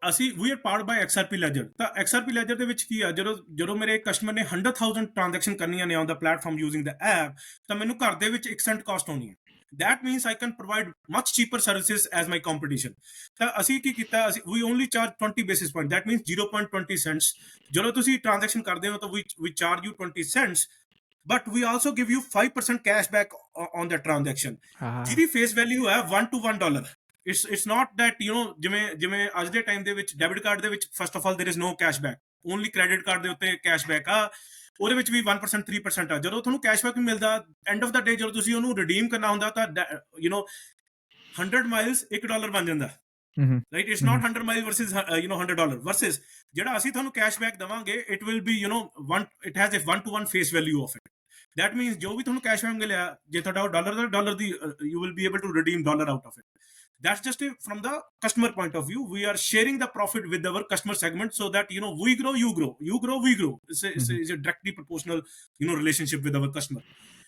ਅਸੀਂ we are powered by XRP ledger. ਤਾਂ XRP ਲੈਜਰ ਦੇ ਵਿੱਚ ਕੀ ਆ, ਜਦੋਂ ਮੇਰੇ ਕਸਟਮਰ ਨੇ 100,000 ਟ੍ਰਾਂਜੈਕਸ਼ਨ ਕਰਨੀਆਂ ਨੇ on the platform using the app, ਤਾਂ ਮੈਨੂੰ ਘਰ ਦੇ ਵਿੱਚ 1 ਸੈਂਟ ਕਾਸਟ ਆਉਣੀ ਹੈ। That means I can provide much cheaper services as my competition. ਤਾਂ ਅਸੀਂ ਕੀ ਕੀਤਾ, we only charge 20 basis point, that means 0.20 cents. ਜਦੋਂ ਤੁਸੀਂ ਟ੍ਰਾਂਜੈਕਸ਼ਨ ਕਰਦੇ ਹੋ ਤਾਂ we charge you 20 cents, but we also give you 5% cash back on that transaction, ਜਿਹਦੀ ਫੇਸ ਵੈਲਿਊ ਹੈ $1 to $1. It's not that, you know, ਜਿਵੇਂ ਅੱਜ ਦੇ ਟਾਈਮ ਦੇ ਵਿੱਚ ਡੈਬਿਟ ਕਾਰਡ ਦੇ ਵਿੱਚ first of all there is no cashback, only credit card ਦੇ ਉੱਤੇ ਕੈਸ਼ਬੈਕ ਆ, ਉਹਦੇ ਵਿੱਚ ਵੀ 1% 3% ਆ। ਜਦੋਂ ਤੁਹਾਨੂੰ ਕੈਸ਼ਬੈਕ ਵੀ ਮਿਲਦਾ ਐਂਡ ਆਫ ਦਾ ਡੇ, ਜਦੋਂ ਤੁਸੀਂ ਉਹਨੂੰ ਰਿਡੀਮ ਕਰਨਾ ਹੁੰਦਾ ਤਾਂ ਯੂ ਨੋ 100 ਮਾਈਲਸ $1 ਬਣ ਜਾਂਦਾ, right? It's not 100 mile versus you know $100 versus ਜਿਹੜਾ ਅਸੀਂ ਤੁਹਾਨੂੰ ਕੈਸ਼ਬੈਕ ਦੇਵਾਂਗੇ, it will be you know it has a 1 to 1 face value of it. That means ਜੋ ਵੀ ਤੁਹਾਨੂੰ ਕੈਸ਼ਬੈਕ ਮਿਲਿਆ, ਜੇ ਤੁਹਾਡਾ ਉਹ dollar the you will be able to redeem dollar out of it. That's just from the customer point of view. We are sharing the profit with our customer segment so that, you know, we grow, you grow, you grow, we grow. It's a directly proportional, you know, relationship with our customer.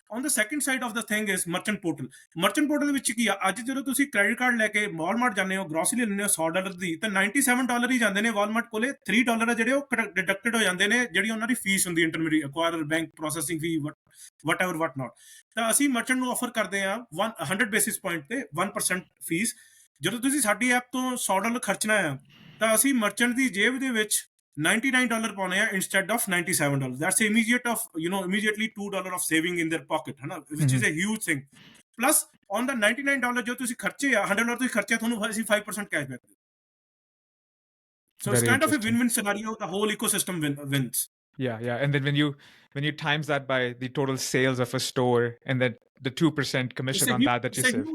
On the second side of the thing is merchant portal. Merchant portal ਦੇ ਵਿੱਚ ਕੀ ਆ, ਅੱਜ ਜਦੋਂ ਤੁਸੀਂ ਕ੍ਰੈਡਿਟ ਕਾਰਡ ਲੈ ਕੇ ਵਾਲਮਾਰਟ ਜਾਂਦੇ ਹੋ, ਗ੍ਰੋਸਰੀ ਲੈਂਦੇ ਹੋ $100 ਦੀ, ਤਾਂ $97 ਹੀ ਜਾਂਦੇ ਨੇ ਵਾਲਮਾਰਟ ਕੋਲੇ, $3 ਆ ਜਿਹੜੇ ਉਹ ਡਿਡਕਟਡ ਹੋ ਜਾਂਦੇ ਨੇ, ਜਿਹੜੀ ਉਹਨਾਂ ਦੀ ਫੀਸ ਹੁੰਦੀ intermediate acquirer, bank processing fee, whatever what not. ਤਾਂ ਅਸੀਂ ਮਰਚੈਂਟ ਨੂੰ ਆਫਰ ਕਰਦੇ ਆ 100 ਬੇਸਿਸ ਪੁਆਇੰਟ ਤੇ 1% ਫੀਸ। ਜਦੋਂ ਤੁਸੀਂ ਸਾਡੀ ਐਪ ਤੋਂ $100 ਖਰਚਣਾ ਆ, ਤਾਂ ਅਸੀਂ ਮਰਚੈਂਟ ਦੀ ਜੇਬ ਦੇ ਵਿੱਚ $99 ਪਾਉਣੇ ਆ instead of $97. That's immediately $2 of saving in their pocket, है ना, which is a huge thing. Plus on the $99 ਜੋ ਤੁਸੀਂ ਖਰਚੇ ਆ, $100 ਤੁਸੀਂ ਖਰਚਿਆ, ਤੁਹਾਨੂੰ ਅਸੀਂ 5% cashback ਦੇ। So it's kind of a win-win scenario. The whole ecosystem wins. Yeah, and then when you times that by the total sales of a store and then the 2% commission on that you save.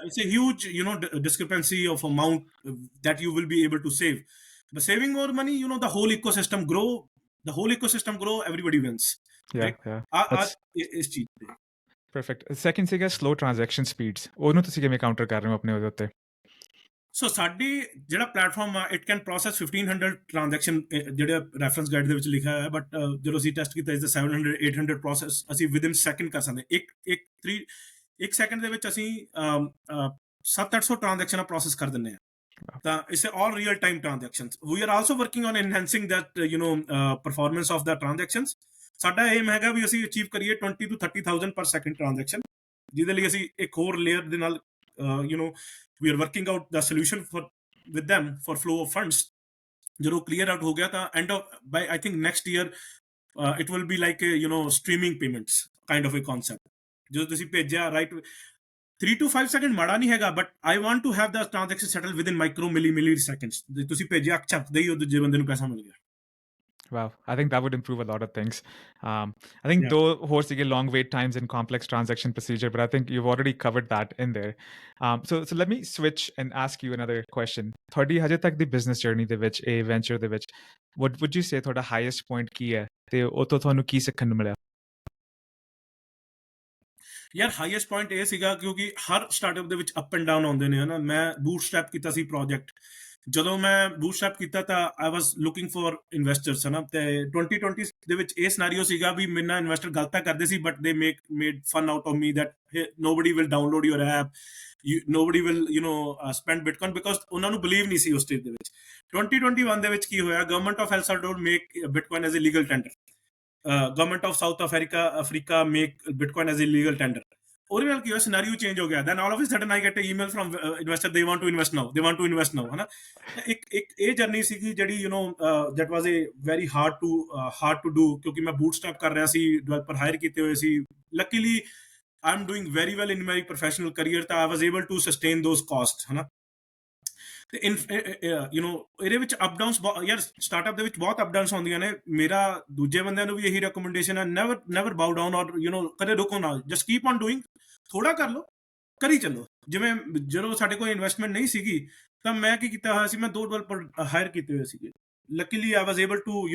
It's a huge, you know, discrepancy of amount that you will be able to save. But saving more money, you know, the whole ecosystem grow, everybody wins. Yeah. Is cheap. Perfect. Second thing is slow transaction speeds. ਉਹਨੂੰ ਤੁਸੀਂ ਕਿਵੇਂ ਕਾਊਂਟਰ ਕਰ ਰਹੇ ਹੋ ਆਪਣੇ ਉਹਦੇ ਉੱਤੇ? ਸੋ ਸਾਡੀ ਜਿਹੜਾ ਪਲੇਟਫਾਰਮ ਆ, ਇਟ ਕੈਨ ਪ੍ਰੋਸੈਸ 1500 ਟ੍ਰਾਂਜੈਕਸ਼ਨ, ਜਿਹੜੇ ਰੈਫਰੈਂਸ ਗਾਈਡ ਦੇ ਵਿੱਚ ਲਿਖਿਆ ਹੋਇਆ, ਬਟ ਜਦੋਂ ਅਸੀਂ ਟੈਸਟ ਕੀਤਾ ਇਸ ਦਾ 700 800 ਪ੍ਰੋਸੈਸ ਅਸੀਂ ਵਿਦਿਨ ਸੈਕਿੰਡ ਕਰ ਸਕਦੇ। ਇੱਕ ਸੈਕਿੰਡ ਦੇ ਵਿੱਚ ਅਸੀਂ 700-800 ਟ੍ਰਾਂਜੈਕਸ਼ਨਾਂ ਪ੍ਰੋਸੈਸ ਕਰ ਦਿੰਦੇ ਹਾਂ। ਤਾਂ it's all real time transactions. We are also working on enhancing that, you know, performance of the transactions. ਸਾਡਾ ਏਮ ਹੈਗਾ ਵੀ ਅਸੀਂ ਅਚੀਵ ਕਰੀਏ 20 to 30,000 ਪਰ ਸੈਕਿੰਡ ਟ੍ਰਾਂਜੈਕਸ਼ਨ, ਜਿਹਦੇ ਲਈ ਅਸੀਂ ਇੱਕ ਹੋਰ ਲੇਅਰ ਦੇ ਨਾਲ, you know, we are working out the solution with them for flow of funds. ਜਦੋਂ clear out ਹੋ ਗਿਆ ਤਾਂ by I think next year it will be like a, you know, streaming payments kind of a concept. ਜਦੋਂ ਤੁਸੀਂ ਭੇਜਿਆ, right, 3 to 5 second ਮਾੜਾ ਨਹੀਂ ਹੈਗਾ, but I want to have the transaction settle within milliseconds. ਤੁਸੀਂ ਭੇਜਿਆ, ਚੱਕ ਦੇਈ, ਉਹ ਦੂਜੇ ਬੰਦੇ ਨੂੰ ਪੈਸਾ ਮਿਲ ਗਿਆ। Wow, I think that would improve a lot of things. I think though horse you get long wait times and complex transaction procedure, but I think you've already covered that in there. So let me switch and ask you another question. Thodi haje tak the business journey de vich, a venture de vich, what would you say thoda highest point ki hai te ਉਹ ਤੋਂ ਤੁਹਾਨੂੰ ਕੀ ਸਿੱਖਣ ਨੂੰ ਮਿਲਿਆ? ਯਾਰ ਹਾਈਐਸਟ ਪੁਆਇੰਟ ਇਹ ਸੀਗਾ, ਕਿਉਂਕਿ ਹਰ ਸਟਾਰਟਅਪ ਦੇ ਵਿੱਚ ਅਪ ਐਂਡ ਡਾਊਨ ਆਉਂਦੇ ਨੇ, ਹਨਾ। ਮੈਂ ਬੂਟਸਟ੍ਰੈਪ ਕੀਤਾ ਸੀ ਪ੍ਰੋਜੈਕਟ, ਜਦੋਂ ਮੈਂ ਬੂਟਸਟ੍ਰੈਪ ਕੀਤਾ ਤਾਂ I was looking for investors ਹਨਾ ਤੇ 2020 ਦੇ ਵਿੱਚ ਇਹ ਸਿਨੈਰੀਓ ਸੀਗਾ ਵੀ ਮੇਰੇ ਨਾਲ ਇਨਵੈਸਟਰ ਗਲਤਾਂ ਕਰਦੇ ਸੀ but they made fun out of me that nobody will download your app nobody will spend bitcoin because ਉਹਨਾਂ ਨੂੰ believe ਨਹੀਂ ਸੀ ਉਸ ਸਟੇਜ ਦੇ ਵਿੱਚ 2021 ਦੇ ਵਿੱਚ ਕੀ ਹੋਇਆ government of El Salvador make bitcoin as a legal tender government of South Africa make bitcoin as a legal tender ਉਹਦੇ ਨਾਲ ਕੀ ਹੋਇਆ ਸਿਨੈਰੀਓ ਚੇਂਜ ਹੋ ਗਿਆ then all of a sudden I get a email from investor they want to invest now ਹਨਾ ਇੱਕ ਇਹ ਜਰਨੀ ਸੀਗੀ ਜਿਹੜੀ that was a very hard to do ਕਿਉਂਕਿ ਮੈਂ ਬੂਟਸਟ੍ਰੈਪ ਕਰ ਰਿਹਾ ਸੀ ਡਿਵੈਲਪਰ ਹਾਇਰ ਕੀਤੇ ਹੋਏ ਸੀ luckily I'm doing very well in my professional career ਤਾਂ I was able to sustain those costs ਹਨਾ ਤੇ ਇਹਦੇ ਵਿੱਚ ਅਪ ਡਾਊਨਸ ਯਾਰ ਸਟਾਰਟਅਪ ਦੇ ਵਿੱਚ ਬਹੁਤ ਅਪ ਡਾਊਨਸ ਆਉਂਦੀਆਂ ਨੇ ਮੇਰਾ ਦੂਜੇ ਬੰਦਿਆਂ ਨੂੰ ਵੀ ਇਹੀ ਰეკਮੈਂਡੇਸ਼ਨ ਹੈ ਨੈਵਰ ਬਾਊ ਡਾਊਨ ਔਰ ਕਦੇ ਰੁਕੋ ਨਾ ਜਸਟ ਕੀਪ ਔਨ ਡੂਇੰਗ ਥੋੜਾ ਕਰ ਲਓ ਕਰੀ ਚੱਲੋ ਜਿਵੇਂ ਜਦੋਂ ਸਾਡੇ ਕੋਲ ਇਨਵੈਸਟਮੈਂਟ ਨਹੀਂ ਸੀਗੀ ਤਾਂ ਮੈਂ ਕੀ ਕੀਤਾ ਹੋਇਆ ਸੀ ਮੈਂ 2 ਡਿਵੈਲਪਰ ਹਾਇਰ ਕੀਤੇ ਹੋਏ ਸੀਗੇ luckily I was able to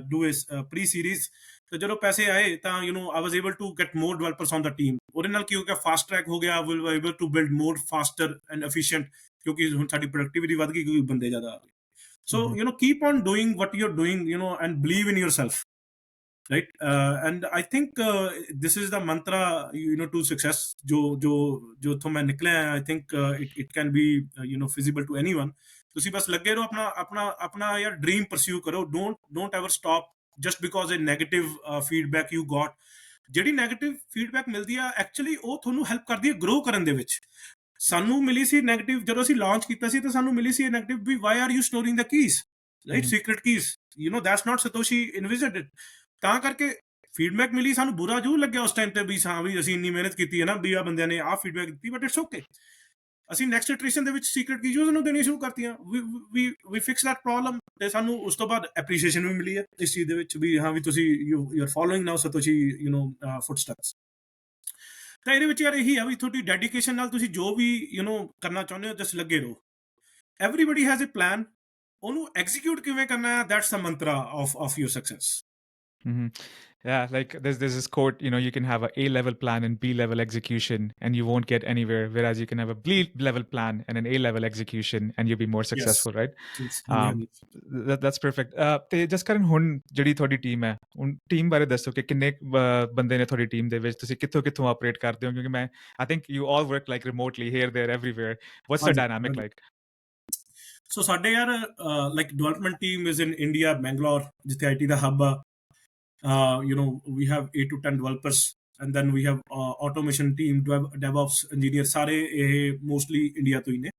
do ਇਸ ਪ੍ਰੀ ਸੀਰੀਜ਼ ਤੇ ਜਦੋਂ ਪੈਸੇ ਆਏ ਤਾਂ I was able to get more developers on the team ਉਹਦੇ ਨਾਲ ਕੀ ਹੋ ਗਿਆ ਫਾਸਟ ਟਰੈਕ ਹੋ ਗਿਆ will able to build more faster and efficient ਕਿਉਂਕਿ ਹੁਣ ਸਾਡੀ ਪ੍ਰੋਡਕਟਿਵਿਟੀ ਵੱਧ ਗਈ ਕਿਉਂਕਿ ਬੰਦੇ ਜ਼ਿਆਦਾ ਆ ਗਏ so keep on doing what you are doing and believe in yourself right and I think this is the mantra to success jo thon main nikle I think it can be feasible to anyone ਤੁਸੀਂ ਬਸ ਲੱਗੇ ਰਹੋ ਆਪਣਾ ਯਾਰ ਡ੍ਰੀਮ ਪਰਸਿਊ ਕਰੋ don't ever stop just because a negative feedback you got ਜਿਹੜੀ ਨੈਗੇਟਿਵ ਫੀਡਬੈਕ ਮਿਲਦੀ ਆ ਐਕਚੁਅਲੀ ਉਹ ਤੁਹਾਨੂੰ ਹੈਲਪ ਕਰਦੀ ਹੈ ਗਰੋ ਕਰਨ ਦੇ ਵਿੱਚ ਸਾਨੂੰ ਮਿਲੀ ਸੀ ਨੈਗੇਟਿਵ ਜਦੋਂ ਅਸੀਂ ਲਾਂਚ ਕੀਤਾ ਸੀ ਤਾਂ ਸਾਨੂੰ ਮਿਲੀ ਸੀ ਨੈਗੇਟਿਵ ਵੀ why are you storing the keys right secret keys that's not Satoshi envisaged ਤਾਂ ਕਰਕੇ ਫੀਡਬੈਕ ਮਿਲੀ ਸਾਨੂੰ ਬੁਰਾ ਜ਼ਰੂਰ ਲੱਗਿਆ ਉਸ ਟਾਈਮ ਤੇ ਵੀ ਹਾਂ ਵੀ ਅਸੀਂ ਇੰਨੀ ਮਿਹਨਤ ਕੀਤੀ ਹੈ ਨਾ ਵੀ ਆ ਬੰਦਿਆਂ ਨੇ ਆਹ ਫੀਡਬੈਕ ਦਿੱਤੀ ਬਟ ਇਟਸ ਓਕੇ ਅਸੀਂ ਨੈਕਸਟ ਇਟਰੇਸ਼ਨ ਦੇ ਵਿੱਚ ਸੀਕ੍ਰੇਟ ਕੀ ਯੂਜ਼ਰ ਨੂੰ ਦੇਣੀ ਸ਼ੁਰੂ ਕਰਤੀਆਂ ਵੀ ਫਿਕਸ ਦੈਟ ਪ੍ਰੋਬਲਮ ਤੇ ਸਾਨੂੰ ਉਸ ਤੋਂ ਬਾਅਦ ਐਪਰੀਸ਼ੀਏਸ਼ਨ ਵੀ ਮਿਲੀ ਹੈ ਇਸ ਚੀਜ਼ ਦੇ ਵਿੱਚ ਵੀ ਹਾਂ ਵੀ ਤੁਸੀਂ you are following now ਸਤੋਸ਼ੀ footsteps ਤਾਂ ਇਹਦੇ ਵਿੱਚ ਯਾਰ ਇਹੀ ਆ ਵੀ ਤੁਹਾਡੀ ਡੈਡੀਕੇਸ਼ਨ ਨਾਲ ਤੁਸੀਂ ਜੋ ਵੀ ਕਰਨਾ ਚਾਹੁੰਦੇ ਹੋ ਜਸ ਲੱਗੇ ਰਹੋ ਐਵਰੀਬਡੀ ਹੈਜ਼ ਅ ਪਲਾਨ ਉਹਨੂੰ ਐਗਜ਼ੀਕਿਊਟ ਕਿਵੇਂ ਕਰਨਾ ਹੈ that's the mantra of your success Yeah, like there's this quote, you can have a A-level plan and B-level execution and you won't get anywhere, whereas you can have a B-level plan and an A-level execution and you'll be more successful, right? That's perfect. ਤੇ ਜਸਕਰਨ ਹੁਣ ਜਿਹੜੀ ਤੁਹਾਡੀ ਟੀਮ ਹੈ ਹੁਣ ਟੀਮ ਬਾਰੇ ਦੱਸੋ ਕਿ ਕਿੰਨੇ ਬੰਦੇ ਨੇ ਤੁਹਾਡੀ ਟੀਮ ਦੇ ਵਿੱਚ ਤੁਸੀਂ ਕਿੱਥੋਂ ਆਪਰੇਟ ਕਰਦੇ ਹੋ ਕਿਉਂਕਿ ਮੈਂ I think you all work like remotely here, there, everywhere. What's the dynamic like? So ਸਾਡੇ ਯਾਰ like development team is in India, Bangalore, ਜਿੱਥੇ IT ਦਾ ਹੱਬ ਆ we have 8 to 10 developers and then we have automation team DevOps engineer ਸਾਰੇ ਇਹ mostly India ਤੋਂ ਹੀ ਨੇ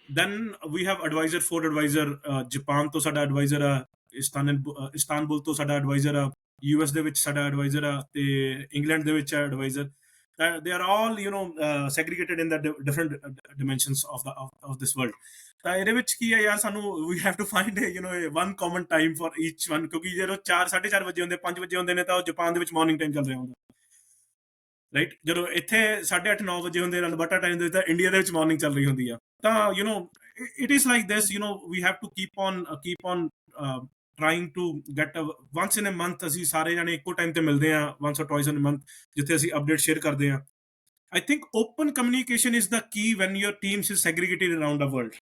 then we have four advisor Japan ਤੋਂ ਸਾਡਾ advisor ਆ ਇਸਤਾਨਬੁਲ ਤੋਂ ਸਾਡਾ advisor ਆ US ਦੇ ਵਿੱਚ ਸਾਡਾ advisor ਆ ਤੇ England ਦੇ ਵਿੱਚ advisor they are all segregated in the different dimensions of this world ਤਾਂ ਇਹਦੇ ਵਿੱਚ ਕੀ ਹੈ ਯਾਰ ਸਾਨੂੰ we have to find one common time for each one ਕਿਉਂਕਿ ਜਦੋਂ 4:30 ਵਜੇ ਹੁੰਦੇ 5 ਵਜੇ ਹੁੰਦੇ ਨੇ ਤਾਂ ਉਹ ਜਾਪਾਨ ਦੇ ਵਿੱਚ ਮਾਰਨਿੰਗ ਟਾਈਮ ਚੱਲ ਰਿਹਾ ਹੁੰਦਾ ਰਾਈਟ ਜਦੋਂ ਇੱਥੇ 8:30 9 ਵਜੇ ਹੁੰਦੇ ਅਲਬਰਟਾ ਟਾਈਮ ਦੇ ਤਾਂ ਇੰਡੀਆ ਦੇ ਵਿੱਚ ਮਾਰਨਿੰਗ ਚੱਲ ਰਹੀ ਹੁੰਦੀ ਆ ਤਾਂ it is like this we have to keep on trying to get once in a month ਅਸੀਂ ਸਾਰੇ ਜਾਣੇ ਇੱਕੋ ਟਾਈਮ ਤੇ ਮਿਲਦੇ ਆ once or twice in a month ਜਿੱਥੇ ਅਸੀਂ ਅਪਡੇਟ ਸ਼ੇਅਰ ਕਰਦੇ ਆ I think open communication is the key when your teams is segregated around the world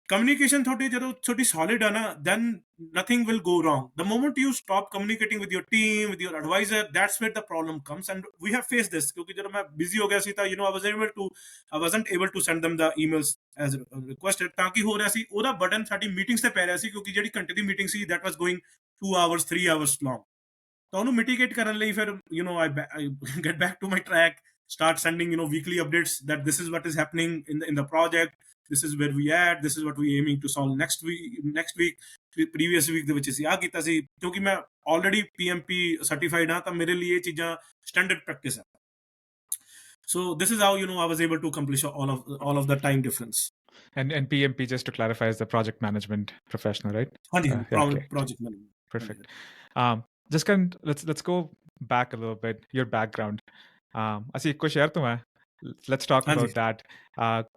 communication ਤੁਹਾਡੀ solid ਹੈ ਨਾ then nothing will go wrong the moment you stop communicating with your team with your advisor that's where the problem comes and we have faced this ਕਿਉਂਕਿ ਜਦੋਂ ਮੈਂ busy ਹੋ ਗਿਆ ਸੀ ਤਾਂ I wasn't able to send them the emails as requested ਤਾਂ ਕੀ ਹੋ ਰਿਹਾ ਸੀ ਉਹਦਾ ਬਟਨ ਸਾਡੀ ਮੀਟਿੰਗਸ ਤੇ ਪੈ ਰਿਹਾ ਸੀ ਕਿਉਂਕਿ ਜਿਹੜੀ ਘੰਟੇ ਦੀ meeting C that was going 2 hours 3 hours long ਤਾਂ ਉਹਨੂੰ ਮਿਟੀਗੇਟ ਕਰਨ ਲਈ ਫਿਰ I get back to my track start sending weekly updates that this is what is happening in the project this is where we at this is what we aiming to solve next week previous week ਦੇ ਵਿੱਚ ਅਸੀਂ ਆ ਕੀਤਾ ਸੀ ਕਿਉਂਕਿ ਮੈਂ already PMP certified ਹਾਂ ਤਾਂ ਮੇਰੇ ਲਈ ਇਹ ਚੀਜ਼ਾਂ standard practice ਹੈ so this is how I was able to accomplish all of the time difference and PMP just to clarify is the project management professional right project management perfect Jaskaran, let's go back a little bit your background ਅਸੀਂ ਇੱਕੋ ਸ਼ਹਿਰ ਤੋਂ ਹੈ let's talk about that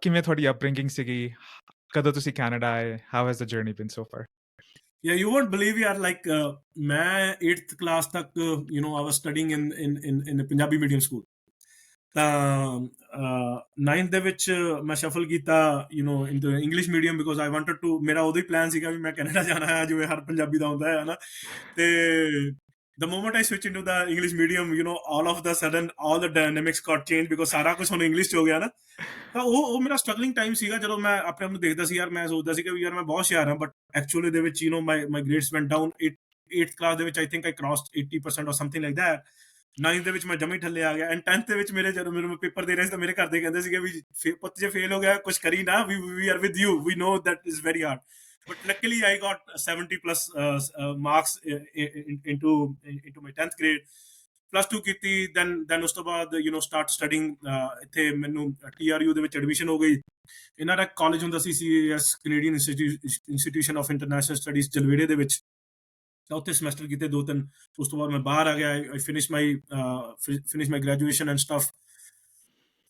ਕਿਵੇਂ ਤੁਹਾਡੀ upbringing ਸੀਗੀ ਕਦੋਂ ਤੁਸੀਂ ਕੈਨੇਡਾ ਆਏ how has the journey been so far yeah you won't believe yaar like ਮੈਂ 8th class ਤੱਕ I was studying in a Punjabi medium school ਤਾਂ 9th ਦੇ ਵਿੱਚ ਮੈਂ ਸ਼ਫਲ ਕੀਤਾ in the English medium because I wanted to, ਮੇਰਾ ਉਦੋਂ ਹੀ ਪਲਾਨ ਸੀਗਾ ਵੀ ਮੈਂ ਕੈਨੇਡਾ ਜਾਣਾ ਹੈ ਜਿਵੇਂ ਹਰ ਪੰਜਾਬੀ ਦਾ ਹੁੰਦਾ ਹੈ ਨਾ। ਤੇ the moment I switch into the English medium, all of the sudden all the dynamics got changed because ਸਾਰਾ ਕੁਝ ਹੁਣ ਇੰਗਲਿਸ਼ ਚ ਹੋ ਗਿਆ ਨਾ। ਤਾਂ ਉਹ ਮੇਰਾ ਸਟਰਗਲਿੰਗ ਟਾਈਮ ਸੀਗਾ ਜਦੋਂ ਮੈਂ ਆਪਣੇ ਆਪ ਨੂੰ ਦੇਖਦਾ ਸੀ ਯਾਰ, ਮੈਂ ਸੋਚਦਾ ਸੀ ਕਿ ਯਾਰ ਮੈਂ ਬਹੁਤ ਹੁਸ਼ਿਆਰ ਹਾਂ, ਬਟ ਐਕਚੁਅਲੀ ਦੇ ਵਿੱਚ my grades went down. 8th class ਦੇ ਵਿੱਚ ਆਈ ਥਿੰਕ ਆਈ ਕ੍ਰਾਸਡ 80% ਔਰ ਸਮਥਿੰਗ ਲਾਈਕ ਦੈਟ। 9th ਦੇ ਵਿੱਚ ਮੈਂ ਜਮੀ ਥੱਲੇ ਆ ਗਿਆ, ਐਂਡ 10th ਦੇ ਵਿੱਚ ਮੇਰੇ ਜਦੋਂ ਮੇਰੇ ਪੇਪਰ ਦੇ ਰਹੇ ਸੀ ਤਾਂ ਮੇਰੇ ਘਰ ਦੇ ਕਹਿੰਦੇ ਸੀਗੇ ਵੀ ਪੁੱਤ ਜੇ ਫੇਲ ਹੋ ਗਿਆ ਕੁਝ ਕਰੀ ਨਾ, we are with you, we know that is very hard. But luckily, I got 70 plus marks into my 10th grade. Plus 2 ਕੀਤੀ, then ਉਸ ਤੋਂ ਬਾਅਦ start studying। ਇੱਥੇ ਮੈਨੂੰ TRU ਦੇ ਵਿੱਚ ਐਡਮਿਸ਼ਨ ਹੋ ਗਈ। ਇਹਨਾਂ ਦਾ ਕਾਲਜ ਹੁੰਦਾ ਸੀ CAS, Canadian institution of international studies, Jalwehra ਦੇ ਵਿੱਚ। ਤਾਂ ਉੱਥੇ ਸਮੈਸਟਰ ਕੀਤੇ 2-3। ਉਸ ਤੋਂ ਬਾਅਦ ਮੈਂ ਬਾਹਰ ਆ ਗਿਆ। I finished my graduation and stuff।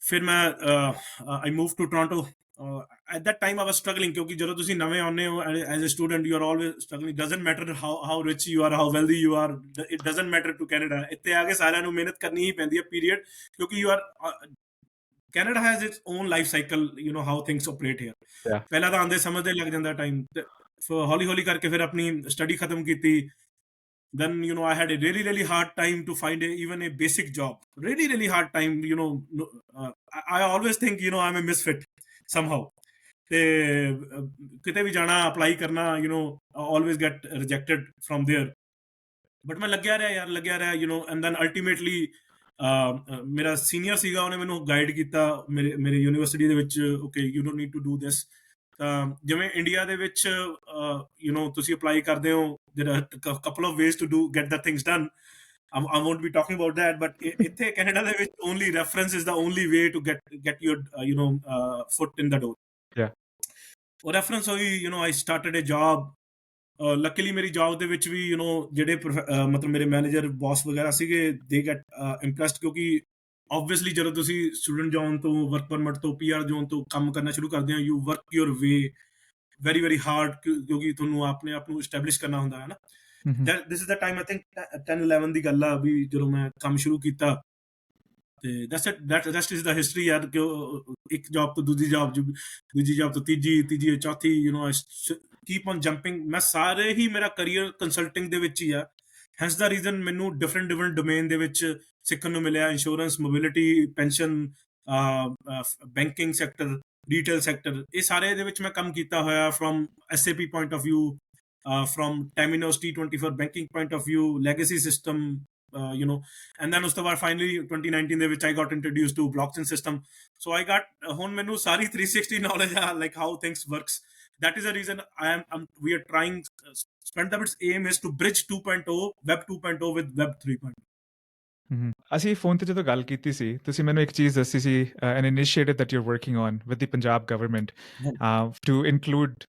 ਫਿਰ ਮੈਂ I moved to Toronto। at that time I was struggling ਕਿਉਂਕਿ ਜਦੋਂ ਤੁਸੀਂ ਨਵੇਂ ਆਉਂਦੇ ਹੋ as a student you are always struggling। It doesn't matter how rich you are, how wealthy you are, it doesn't matter to Canada। ਇੱਥੇ ਆ ਕੇ ਸਾਰਿਆਂ ਨੂੰ ਮਿਹਨਤ ਕਰਨੀ ਹੀ ਪੈਂਦੀ ਹੈ period, ਕਿਉਂਕਿ you are Canada has its own life cycle, how things operate here। ਪਹਿਲਾਂ ਤਾਂ ਆਂਦੇ ਸਮਝਦੇ ਲੱਗ ਜਾਂਦਾ ਟਾਈਮ, ਹੌਲੀ ਹੌਲੀ ਕਰਕੇ ਫਿਰ ਆਪਣੀ ਸਟੱਡੀ ਖਤਮ ਕੀਤੀ। then I had a really hard time to find even a basic job, really hard time। I always think I'm a misfit somehow। ਤੇ ਕਿਤੇ ਵੀ ਜਾਣਾ, ਅਪਲਾਈ ਕਰਨਾ, always get rejected from there। but ਮੈਂ ਲੱਗਿਆ ਰਿਹਾ and then ultimately ਮੇਰਾ ਸੀਨੀਅਰ ਸੀਗਾ, ਉਹਨੇ ਮੈਨੂੰ ਗਾਈਡ ਕੀਤਾ ਮੇਰੇ ਯੂਨੀਵਰਸਿਟੀ ਦੇ ਵਿੱਚ। Okay, you don't need to do this। ਤਾਂ ਜਿਵੇਂ ਇੰਡੀਆ ਦੇ ਵਿੱਚ ਤੁਸੀਂ ਅਪਲਾਈ ਕਰਦੇ ਹੋ, there are a couple of ways to get the things done। I won't be talking about that, but ਇੱਥੇ ਕੈਨੇਡਾ ਦੇ ਵਿੱਚ only reference is the only way to get your foot in the door। ਉਹ reference ਹੋਈ, I started a job। luckily ਮੇਰੀ ਜੌਬ ਦੇ ਵਿੱਚ ਵੀ ਜਿਹੜੇ ਮਤਲਬ ਮੇਰੇ ਮੈਨੇਜਰ, ਬੌਸ ਵਗੈਰਾ ਸੀਗੇ, they get impressed, ਕਿਉਂਕਿ obviously ਜਦੋਂ ਤੁਸੀਂ ਸਟੂਡੈਂਟ ਜ਼ੋਨ ਤੋਂ, ਵਰਕ ਪਰਮਿਟ ਤੋਂ, PR ਜ਼ੋਨ ਤੋਂ ਕੰਮ ਕਰਨਾ ਸ਼ੁਰੂ ਕਰਦੇ ਹੋ, you work your way very hard, ਕਿਉਂਕਿ ਤੁਹਾਨੂੰ ਆਪਣੇ ਆਪ ਨੂੰ ਐਸਟੈਬਲਿਸ਼ ਕਰਨਾ ਹੁੰਦਾ ਹੈ ਨਾ। this is the time I think 10-11 ਦੀ ਗੱਲ ਆ ਵੀ ਜਦੋਂ ਮੈਂ ਕੰਮ ਸ਼ੁਰੂ ਕੀਤਾ। ਤੇ that is the history ਯਾਰ, ਕਿ ਇੱਕ ਜੌਬ ਤੋਂ ਦੂਜੀ ਜੌਬ ਤੋਂ ਤੀਜੀ ਚੌਥੀ, I keep on jumping। ਮੈਂ ਸਾਰੇ ਹੀ ਮੇਰਾ ਕਰੀਅਰ ਕੰਸਲਟਿੰਗ ਦੇ ਵਿੱਚ ਹੀ ਆ। ਹੈਂਸ ਦਾ ਰੀਜ਼ਨ ਮੈਨੂੰ ਡਿਫਰੈਂਟ ਡੋਮੇਨ ਦੇ ਵਿੱਚ ਸਿੱਖਣ ਨੂੰ ਮਿਲਿਆ। Insurance, mobility, pension, banking sector, retail sector, ਇਹ ਸਾਰੇ ਦੇ ਵਿੱਚ ਮੈਂ ਕੰਮ ਕੀਤਾ ਹੋਇਆ। From SAP point of view, from Temenos T24 banking point of view, legacy system, and then ਉਸ ਤੋਂ ਬਾਅਦ finally 2019 ਦੇ ਵਿੱਚ I got introduced to blockchain system। so I got ਹੁਣ ਮੈਨੂੰ ਸਾਰੀ 360 knowledge ਆ, like how things works। that is the reason we are trying, Spendthebits aim is to bridge 2.0, web 2.0 with web 3.0। ਅਸੀਂ ਫੋਨ ਤੇ ਜਦੋਂ ਗੱਲ ਕੀਤੀ ਸੀ, ਤੁਸੀਂ ਮੈਨੂੰ ਇੱਕ ਚੀਜ਼ ਦੱਸੀ ਸੀ, an initiative that you're working on with the Punjab government to include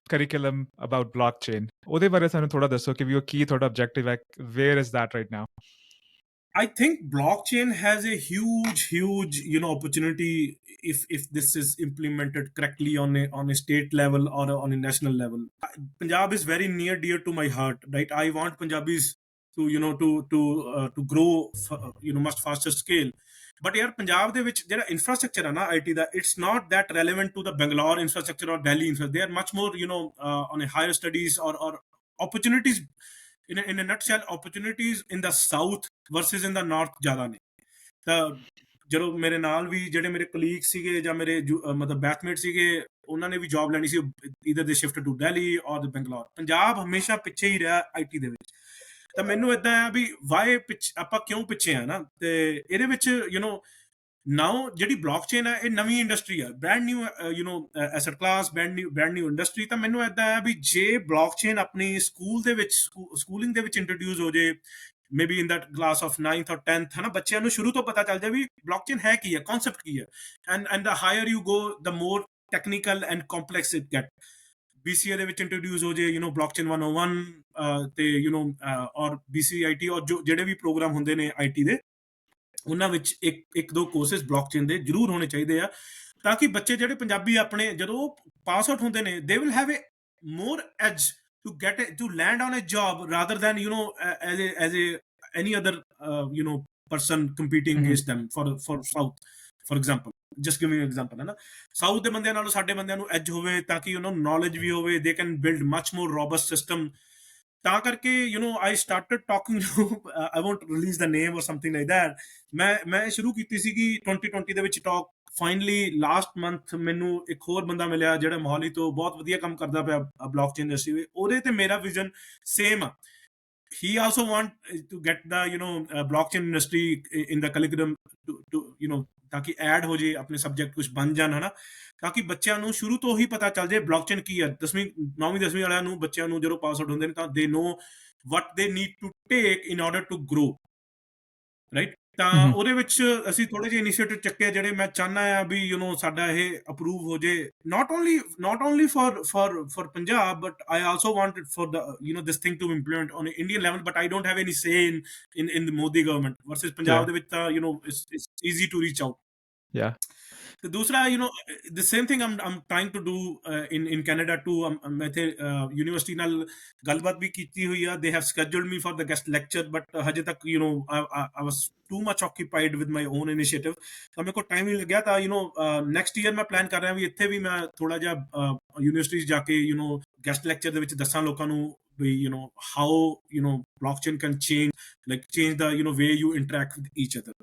curriculum about blockchain। ਉਹਦੇ ਬਾਰੇ ਸਾਨੂੰ ਥੋੜਾ ਦੱਸੋ ਕਿ ਵੀ ਉਹ ਕੀ ਤੁਹਾਡਾ objective ਹੈ, where is that right now? I think blockchain has a huge opportunity if this is implemented correctly on a state level or on a national level। Punjab is very near dear to my heart, right? I want Punjabis to grow much faster scale। but ਯਾਰ ਪੰਜਾਬ ਦੇ ਵਿੱਚ ਜਿਹੜਾ ਇਨਫਰਾਸਟ੍ਰਕਚਰ ਹੈ ਨਾ IT the, it's not that relevant to the Bangalore infrastructure or Delhi infrastructure। they are much more on a higher studies or opportunities in a nutshell, opportunities in the south versus in the north ਜ਼ਿਆਦਾ ਨੇ। ਤਾਂ ਜਦੋਂ ਮੇਰੇ ਨਾਲ ਵੀ ਜਿਹੜੇ ਮੇਰੇ ਕਲੀਗ ਸੀਗੇ ਜਾਂ ਮੇਰੇ ਮਤਲਬ ਬੈਚਮੇਟ ਸੀਗੇ, ਉਹਨਾਂ ਨੇ ਵੀ ਜੌਬ ਲੈਣੀ ਸੀ, either they shifted to Delhi or the Bangalore। Punjab ਹਮੇਸ਼ਾ ਪਿੱਛੇ ਹੀ ਰਿਹਾ IT ਦੇ ਵਿੱਚ। ਤਾਂ ਮੈਨੂੰ ਏਦਾਂ ਆ ਵੀ ਵਾਈ ਆਪਾਂ ਕਿਉਂ ਪਿੱਛੇ ਆ ਨਾ। ਤੇ ਇਹਦੇ ਵਿੱਚ ਨਾਓ ਜਿਹੜੀ ਬਲੌਕਚੇਨ ਹੈ, ਇਹ ਨਵੀਂ ਇੰਡਸਟਰੀ ਆ, brand new asset class, brand new industry. ਤਾਂ ਮੈਨੂੰ ਏਦਾਂ ਆ ਵੀ ਜੇ ਬਲੌਕਚੇਨ ਆਪਣੀ ਸਕੂਲਿੰਗ ਦੇ ਵਿੱਚ ਇੰਟਰੋਡਿਊਸ ਹੋ ਜੇ, maybe in that class of 9th or 10th, ਹੈ ਨਾ, ਬੱਚਿਆਂ ਨੂੰ ਸ਼ੁਰੂ ਤੋਂ ਪਤਾ ਚੱਲ ਜਾਏ ਵੀ ਬਲੌਕਚੇਨ ਹੈ ਕੀ ਹੈ, ਕਨਸੈਪਟ ਕੀ ਹੈ। And the higher you go, the more technical and complex it get. BCA ਦੇ ਵਿੱਚ ਇੰਟਰੋਡਿਊਸ ਹੋ ਜੇ ਬਲੌਕਚੇਨ 101 ਤੇ ਔਰ BCIT ਔਰ ਜਿਹੜੇ ਵੀ ਪ੍ਰੋਗਰਾਮ ਹੁੰਦੇ ਨੇ IT ਦੇ, ਉਹਨਾਂ ਵਿੱਚ ਇੱਕ ਦੋ ਕੋਰਸਿਸ ਬਲੌਕਚੇਨ ਦੇ ਜ਼ਰੂਰ ਹੋਣੇ ਚਾਹੀਦੇ ਆ, ਤਾਂ ਕਿ ਬੱਚੇ ਜਿਹੜੇ ਪੰਜਾਬੀ ਆਪਣੇ ਜਦੋਂ ਪਾਸ ਆਊਟ ਹੁੰਦੇ ਨੇ, they will have A more as to land on a job rather than as a any other person competing against them for South, for example. Just give me an example, है ना. South ਦੇ ਬੰਦਿਆਂ ਨਾਲੋਂ ਸਾਡੇ ਬੰਦਿਆਂ ਨੂੰ edge ਹੋਵੇ ਤਾਂ ਕਿ knowledge ਵੀ ਹੋਵੇ, they can build much more robust system. ਤਾਂ ਕਰਕੇ I started talking to I won't release the name or something like that. ਮੈਂ ਸ਼ੁਰੂ ਕੀਤੀ ਸੀਗੀ 2020 ਦੇ ਵਿੱਚ talk. ਫਾਈਨਲੀ ਲਾਸਟ ਮੰਥ ਮੈਨੂੰ ਇੱਕ ਹੋਰ ਬੰਦਾ ਮਿਲਿਆ ਜਿਹੜਾ ਮੋਹਾਲੀ ਤੋਂ ਬਹੁਤ ਵਧੀਆ ਕੰਮ ਕਰਦਾ ਪਿਆ ਬਲੌਕਚੇਨ ਇੰਡਸਟਰੀ ਵਿੱਚ. ਉਹਦੇ ਤੇ ਮੇਰਾ ਵਿਜ਼ਨ ਸੇਮ ਆ. He also want to get the blockchain industry in the curriculum to ਤਾਂ ਕਿ ਐਡ ਹੋ ਜੇ, ਆਪਣੇ ਸਬਜੈਕਟ ਕੁਝ ਬਣ ਜਾਣ, ਹਨਾ, ਤਾਂ ਕਿ ਬੱਚਿਆਂ ਨੂੰ ਸ਼ੁਰੂ ਤੋਂ ਹੀ ਪਤਾ ਚੱਲ ਜਾਏ ਬਲੌਕਚੇਨ ਕੀ ਹੈ. 9ਵੀਂ 10ਵੀਂ ਵਾਲਿਆਂ ਨੂੰ, ਬੱਚਿਆਂ ਨੂੰ ਜਦੋਂ ਪਾਸ ਆਊਟ ਹੁੰਦੇ ਨੇ ਤਾਂ they know what they need to take in order to grow, right? ਤਾਂ ਉਹਦੇ ਵਿੱਚ ਅਸੀਂ ਥੋੜੇ ਜਿਹੇ ਇਨੀਸ਼ੀਏਟਿਵ ਚੱਕੇ ਜਿਹੜੇ ਮੈਂ ਚਾਹੁੰਦਾ ਆ ਵੀ ਸਾਡਾ ਇਹ ਅਪਰੂਵ ਹੋ ਜੇ, not only for Punjab, but I also want it for the this thing to implement on an Indian level, but I don't have any say in the Modi government versus Punjab ਦੇ ਵਿੱਚ ਤਾਂ it's easy to reach out. Yeah. ਤੇ ਦੂਸਰਾ the same thing I'm trying to do in Canada too. ਮੈਂ ਇੱਥੇ ਯੂਨੀਵਰਸਿਟੀ ਨਾਲ ਗੱਲਬਾਤ ਵੀ ਕੀਤੀ ਹੋਈ ਆ. They have scheduled me for the guest lecture, but ਹਜੇ ਤੱਕ I was too much occupied with my own initiative, ਤਾਂ ਮੇਰੇ ਕੋਲ ਟਾਈਮ ਨਹੀਂ ਲੱਗਿਆ. ਤਾਂ ਨੈਕਸਟ ਈਅਰ ਮੈਂ ਪਲਾਨ ਕਰ ਰਿਹਾ ਵੀ ਇੱਥੇ ਵੀ ਮੈਂ ਥੋੜਾ ਜਿਹਾ ਯੂਨੀਵਰਸਿਟੀ ਜਾ ਕੇ ਗੈਸਟ ਲੈਕਚਰ ਦੇ ਵਿੱਚ ਦੱਸਾਂ ਲੋਕਾਂ ਨੂੰ ਵੀ how blockchain can change the way you interact with each other.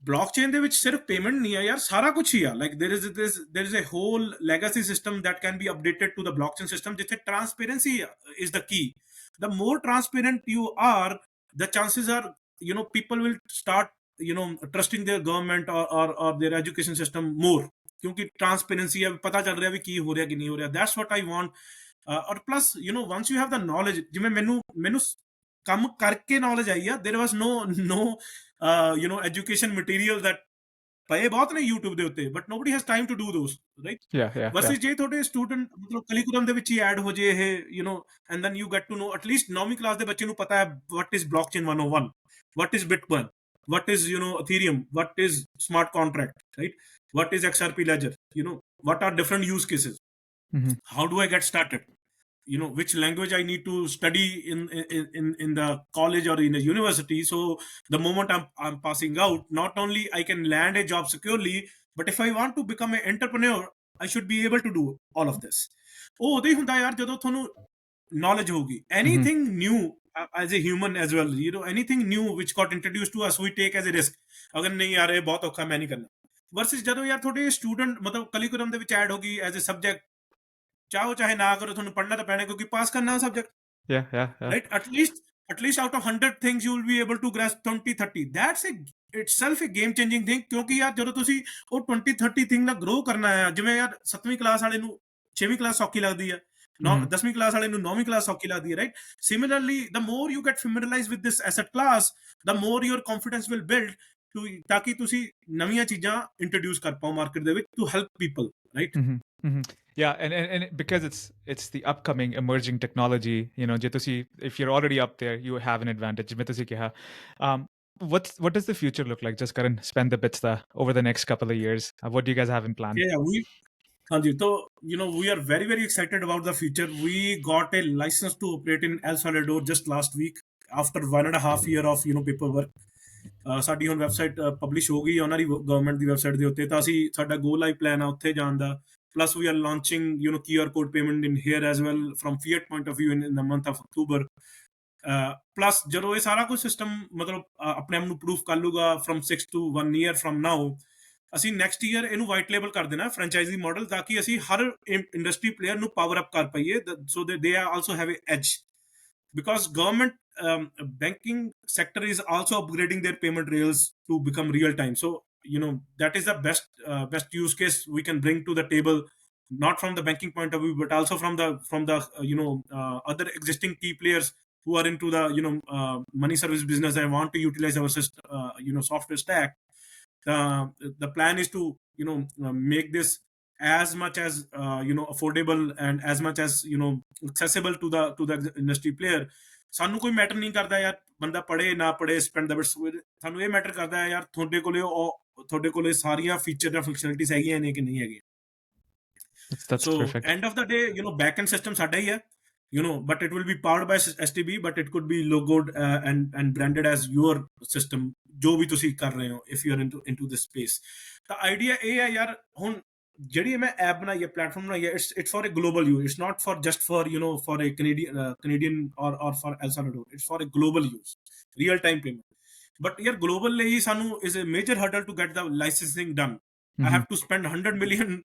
Blockchain ਦੇ ਵਿੱਚ ਸਿਰਫ ਪੇਮੈਂਟ ਨਹੀਂ ਹੈ ਯਾਰ, ਸਾਰਾ ਕੁਝ ਹੀ ਆ. Like there is a whole legacy system that can be updated to the blockchain system, ਜਿੱਥੇ transparency is the key. The more transparent you are, the chances are people will start trusting their government or their education system more, ਕਿਉਂਕਿ transparency ਹੈ, ਪਤਾ ਚੱਲ ਰਿਹਾ ਵੀ ਕੀ ਹੋ ਰਿਹਾ ਕੀ ਨਹੀਂ ਹੋ ਰਿਹਾ. That's what I want. Or plus once you have the knowledge, ਜਿਵੇਂ ਮੈਨੂੰ ਕੰਮ ਕਰਕੇ knowledge ਆਈ ਆ, there was no education material that ਪਏ ਬਹੁਤ ਨੇ YouTube ਦੇ ਉੱਤੇ, but nobody has time to do those, right? Versus ਜੇ ਤੁਹਾਡੇ ਸਟੂਡੈਂਟ curriculum ਦੇ ਵਿੱਚ ਹੀ ਐਡ ਹੋ ਜੇ ਇਹ and then you get to know, at least 9ਵੀਂ ਕਲਾਸ ਦੇ ਬੱਚੇ ਨੂੰ ਪਤਾ ਹੈ what is blockchain 101, what is Bitcoin, what is Ethereum, what is smart contract, right? What is XRP ledger, what are different use cases, how do I get started, which language I need to study in the college or in the university, so the moment I'm passing out, not only I can land a job securely, but if I want to become an entrepreneur, I should be able to do all of this. ਉਦੋਂ ਹੀ ਹੁੰਦਾ ਯਾਰ ਜਦੋਂ ਤੁਹਾਨੂੰ knowledge ਹੋਊਗੀ. Anything new as a human as well, anything new which got introduced to us, we take as a risk. ਅਗਰ ਨਹੀਂ ਯਾਰ ਇਹ ਬਹੁਤ ਔਖਾ, ਮੈਂ ਨਹੀਂ ਕਰਨਾ. Versus ਜਦੋਂ ਯਾਰ ਤੁਹਾਡੇ ਸਟੂਡੈਂਟ curriculum ਦੇ ਵਿੱਚ ਐਡ ਹੋਗੀ as a subject, ਚਾਹੋ ਚਾਹੇ ਨਾ ਕਰੋ, ਤੁਹਾਨੂੰ ਪੜ੍ਹਨਾ ਤਾਂ ਪੈਣਾ ਕਿਉਂਕਿ ਪਾਸ ਕਰਨਾ subject. Right? At least out of 100 things you will be able to grasp 20-30. That's itself a game changing thing, ਕਿਉਂਕਿ ਯਾਰ ਜਦੋਂ ਤੁਸੀਂ ਉਹ 20-30 thing ਨਾਲ grow ਕਰਨਾ ਹੈ, ਜਿਵੇਂ ਯਾਰ 7ਵੀਂ ਕਲਾਸ ਵਾਲੇ ਨੂੰ 6ਵੀਂ ਕਲਾਸ ਸੌਖੀ ਲੱਗਦੀ ਹੈ, 10ਵੀਂ ਕਲਾਸ ਵਾਲੇ ਨੂੰ 9ਵੀਂ ਕਲਾਸ ਸੌਖੀ ਲੱਗਦੀ ਹੈ, right? Similarly, the more you get familiarized with this asset class, the more your confidence will build ਤਾਂ ਕਿ ਤੁਸੀਂ ਨਵੀਆਂ ਚੀਜ਼ਾਂ ਇੰਟਰੋਡਿਊਸ ਕਰ ਪਾਓ ਮਾਰਕੀਟ ਦੇ ਵਿੱਚ to help people, right? Yeah, and because it's the upcoming emerging technology, if you're already up there, you have an advantage. What does the future look like? Jaskaran, Spendthebits over the next couple of years. What do you guys have in plan? So we are very, very excited about the future. We got a license to operate in El Salvador just last week after 1.5 years of paperwork. ਸਾਡੀ ਹੁਣ ਵੈਬਸਾਈਟ ਪਬਲਿਸ਼ ਹੋ ਗਈ ਉਹਨਾਂ ਦੀ ਗਵਰਨਮੈਂਟ ਦੀ ਵੈਬਸਾਈਟ ਦੇ ਉੱਤੇ, ਤਾਂ ਅਸੀਂ ਸਾਡਾ ਗੋ ਲਾਈਵ ਪਲਾਨ ਆ ਉੱਥੇ ਜਾਣ ਦਾ. Plus we are launching QR code payment in here as well from fiat point of view in the month of October. Plus ਜਦੋਂ ਇਹ ਸਾਰਾ ਕੁਝ ਸਿਸਟਮ ਆਪਣੇ ਆਪ ਨੂੰ ਪ੍ਰੂਫ ਕਰ ਲੂਗਾ from 6 to 1 year from now, ਅਸੀਂ ਨੈਕਸਟ ਈਅਰ ਇਹਨੂੰ ਵਾਈਟ ਲੇਬਲ ਕਰ ਦੇਣਾ ਫਰੈਂਚਾਈਜ਼ੀ ਮਾਡਲ, ਤਾਂ ਕਿ ਅਸੀਂ ਹਰ ਇੰਡਸਟਰੀ ਪਲੇਅਰ ਨੂੰ ਪਾਵਰ ਅਪ ਕਰ ਪਾਈਏ, so that they also have a edge. Because government banking sector is also upgrading their payment rails to become real time. So that is the best use case we can bring to the table, not from the banking point of view, but also from the other existing key players who are into the money service business and want to utilize our system, software stack. The plan is to make this as much as affordable and as much as accessible to the industry player. ਸਾਨੂੰ ਕੋਈ ਮੈਟਰ ਨਹੀਂ ਕਰਦਾ ਯਾਰ ਬੰਦਾ ਪੜ੍ਹੇ ਨਾ ਪੜ੍ਹੇ, Spendthebits, ਸਾਨੂੰ ਇਹ ਮੈਟਰ ਕਰਦਾ ਹੈ ਯਾਰ ਤੁਹਾਡੇ ਕੋਲੇ ਸਾਰੀਆਂ ਫੀਚਰ ਜਾਂ ਫੰਕਸ਼ਨਲਿਟੀਜ਼ ਹੈਗੀਆਂ ਨੇ ਕਿ ਨਹੀਂ ਹੈਗੀਆਂ. So end of the day back end system ਸਾਡਾ ਹੀ ਹੈ, but it will be powered by STB, but it could be logoed and branded as your system, जो भी तुसी कर रहे हो, if you're into this space. The idea ਇਹ ਹੈ ਯਾਰ, ਹੁਣ ਜਿਹੜੀ ਮੈਂ ਐਪ ਬਣਾਈ ਹੈ, ਪਲੇਟਫਾਰਮ ਬਣਾਈ ਹੈ, it's for a global use. It's not for just for for a Canadian or for El Salvador. It's for a global use, real time payment. But ਯਾਰ global ਲਈ ਸਾਨੂੰ is a major hurdle to get the licensing done. I have to spend 100 million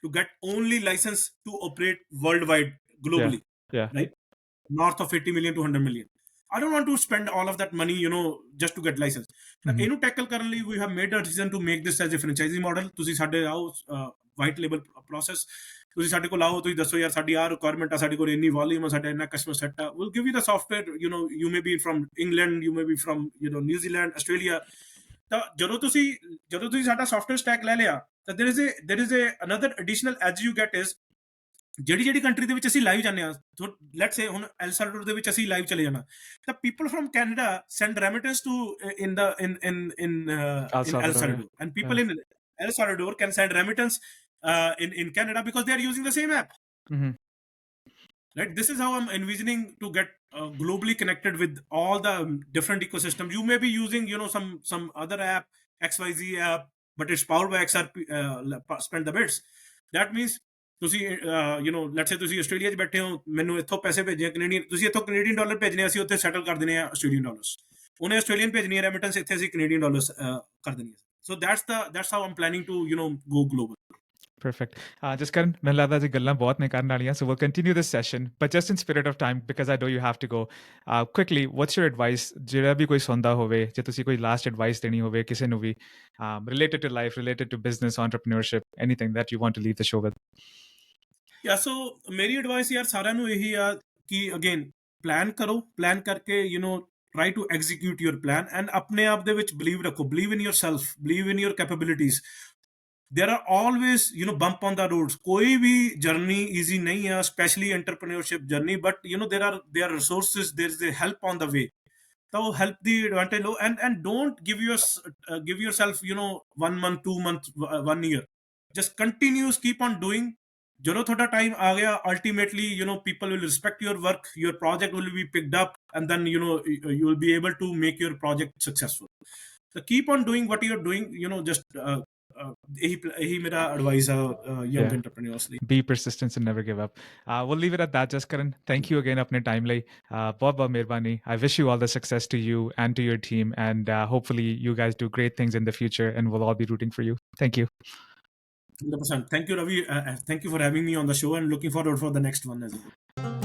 to get only license to operate worldwide globally. Yeah. Right, north of 80 million to 100 million. I don't want to spend all of that money, just to get license. ਇਹਨੂੰ tackle ਕਰਨ ਲਈ we have made a decision to make this as a franchising model. ਤੁਸੀਂ ਸਾਡੇ ਆਓ, white label process, ਤੁਸੀਂ ਸਾਡੇ ਕੋਲ ਆਓ, ਤੁਸੀਂ ਦੱਸੋ ਯਾਰ ਸਾਡੀ ਆ ਰਿਕੁਆਇਰਮੈਂਟ ਆ, ਸਾਡੇ ਕੋਲ ਇੰਨੀ ਵੋਲਿਊਮ ਆ, ਸਾਡਾ ਇੰਨਾ ਕਸਟਮਰ ਸੈਟ ਆ, we'll give you the software. You may be from England, you may be from New Zealand, Australia. ਤਾਂ ਜਦੋਂ ਤੁਸੀਂ ਸਾਡਾ software stack ਲੈ ਲਿਆ, ਤਾਂ there is a another additional edge you get is ਜਿਹੜੀ ਕੰਟਰੀ ਦੇ ਵਿੱਚ ਅਸੀਂ ਲਾਈਵ ਜਾਂਦੇ ਆ, ਲੈਟਸ ਸੇ ਹੁਣ ਐਲ ਸੈਲਵਾਡੋਰ ਦੇ ਵਿੱਚ ਅਸੀਂ ਲਾਈਵ ਚਲੇ ਜਾਣਾ, ਤਾਂ people from Canada send remittance to in El Salvador, and people in El Salvador can send remittance in Canada because they are using the same app. Right, this is how I'm envisioning to get globally connected with all the different ecosystems. You may be using some other app, XYZ app, but it's powered by XRP, Spendthebits. That means ਤੁਸੀਂ ਲੈਟਸ ਸੇ ਤੁਸੀਂ ਆਸਟ੍ਰੇਲੀਆ 'ਚ ਬੈਠੇ ਹੋ, ਮੈਨੂੰ ਇੱਥੋਂ ਪੈਸੇ ਭੇਜੇ ਕੈਨੇਡੀਅਨ, ਤੁਸੀਂ ਇੱਥੋਂ ਕੈਨੇਡੀਅਨ ਡਾਲਰ ਭੇਜਣੇ, ਅਸੀਂ ਉੱਥੇ ਸੈਟਲ ਕਰ ਦੇਣੇ ਆ ਆਸਟ੍ਰੇਲੀਅਨ ਡਾਲਰਸ, ਉਹਨੇ ਆਸਟ੍ਰੇਲੀਅਨ ਭੇਜਣੀ ਹੈ ਰੈਮਿਟੈਂਸ, ਇੱਥੇ ਅਸੀਂ ਕੈਨੇਡੀਅਨ ਡਾਲਰਸ ਕਰ ਦੇਣੀ ਹੈ. ਸੋ that's how I'm planning to go global. Perfect. Jaskaran, ਮੈਨੂੰ ਲੱਗਦਾ ਜੀ ਗੱਲਾਂ ਬਹੁਤ ਨੇ ਕਰਨ ਵਾਲੀਆਂ, so we'll continue this session, but just in spirit of time, because I know you have to go, quickly, what's your advice, ਜਿਹੜਾ ਵੀ ਕੋਈ ਸੁਣਦਾ ਹੋਵੇ, ਜੇ ਤੁਸੀਂ ਕੋਈ last advice ਦੇਣੀ ਹੋਵੇ ਕਿਸੇ ਨੂੰ ਵੀ, related to life, related to business, entrepreneurship, anything that you want to leave the show with? Yeah, so ਮੇਰੀ ਐਡਵਾਈਸ ਯਾਰ ਸਾਰਿਆਂ ਨੂੰ ਇਹੀ ਆ ਕਿ ਅਗੇਨ ਪਲਾਨ ਕਰੋ, ਪਲਾਨ ਕਰਕੇ try to execute your plan, and ਆਪਣੇ ਆਪ ਦੇ ਵਿੱਚ believe ਰੱਖੋ, believe in yourself, believe in your capabilities. There are always bump on the roads. ਕੋਈ ਵੀ journey easy ਨਹੀਂ ਆ, especially entrepreneurship journey, but there are resources, there is a help on the way. So help the advantage low, and don't give yourself 1 month, 2 months, 1 year. Just continuous, keep on doing. ਜਦੋਂ ਤੁਹਾਡਾ ਟਾਈਮ ਆ ਗਿਆ, ultimately people will respect your work, your project will be picked up, and then you will be able to make your project successful. So keep on doing what you're doing, just ਇਹੀ ਮੇਰਾ advice ਆ young entrepreneurs ਲਈ. Be persistent and never give up. We'll leave it at that, Jaskaran. Thank you again ਆਪਣੇ time ਲਈ, ਬਹੁਤ ਮਿਹਰਬਾਨੀ. I wish you all the success to you and to your team, and hopefully you guys do great things in the future, and we'll all be rooting for you. Thank you. 100%. Thank you, Ravi. Thank you for having me on the show, and looking forward for the next one as well.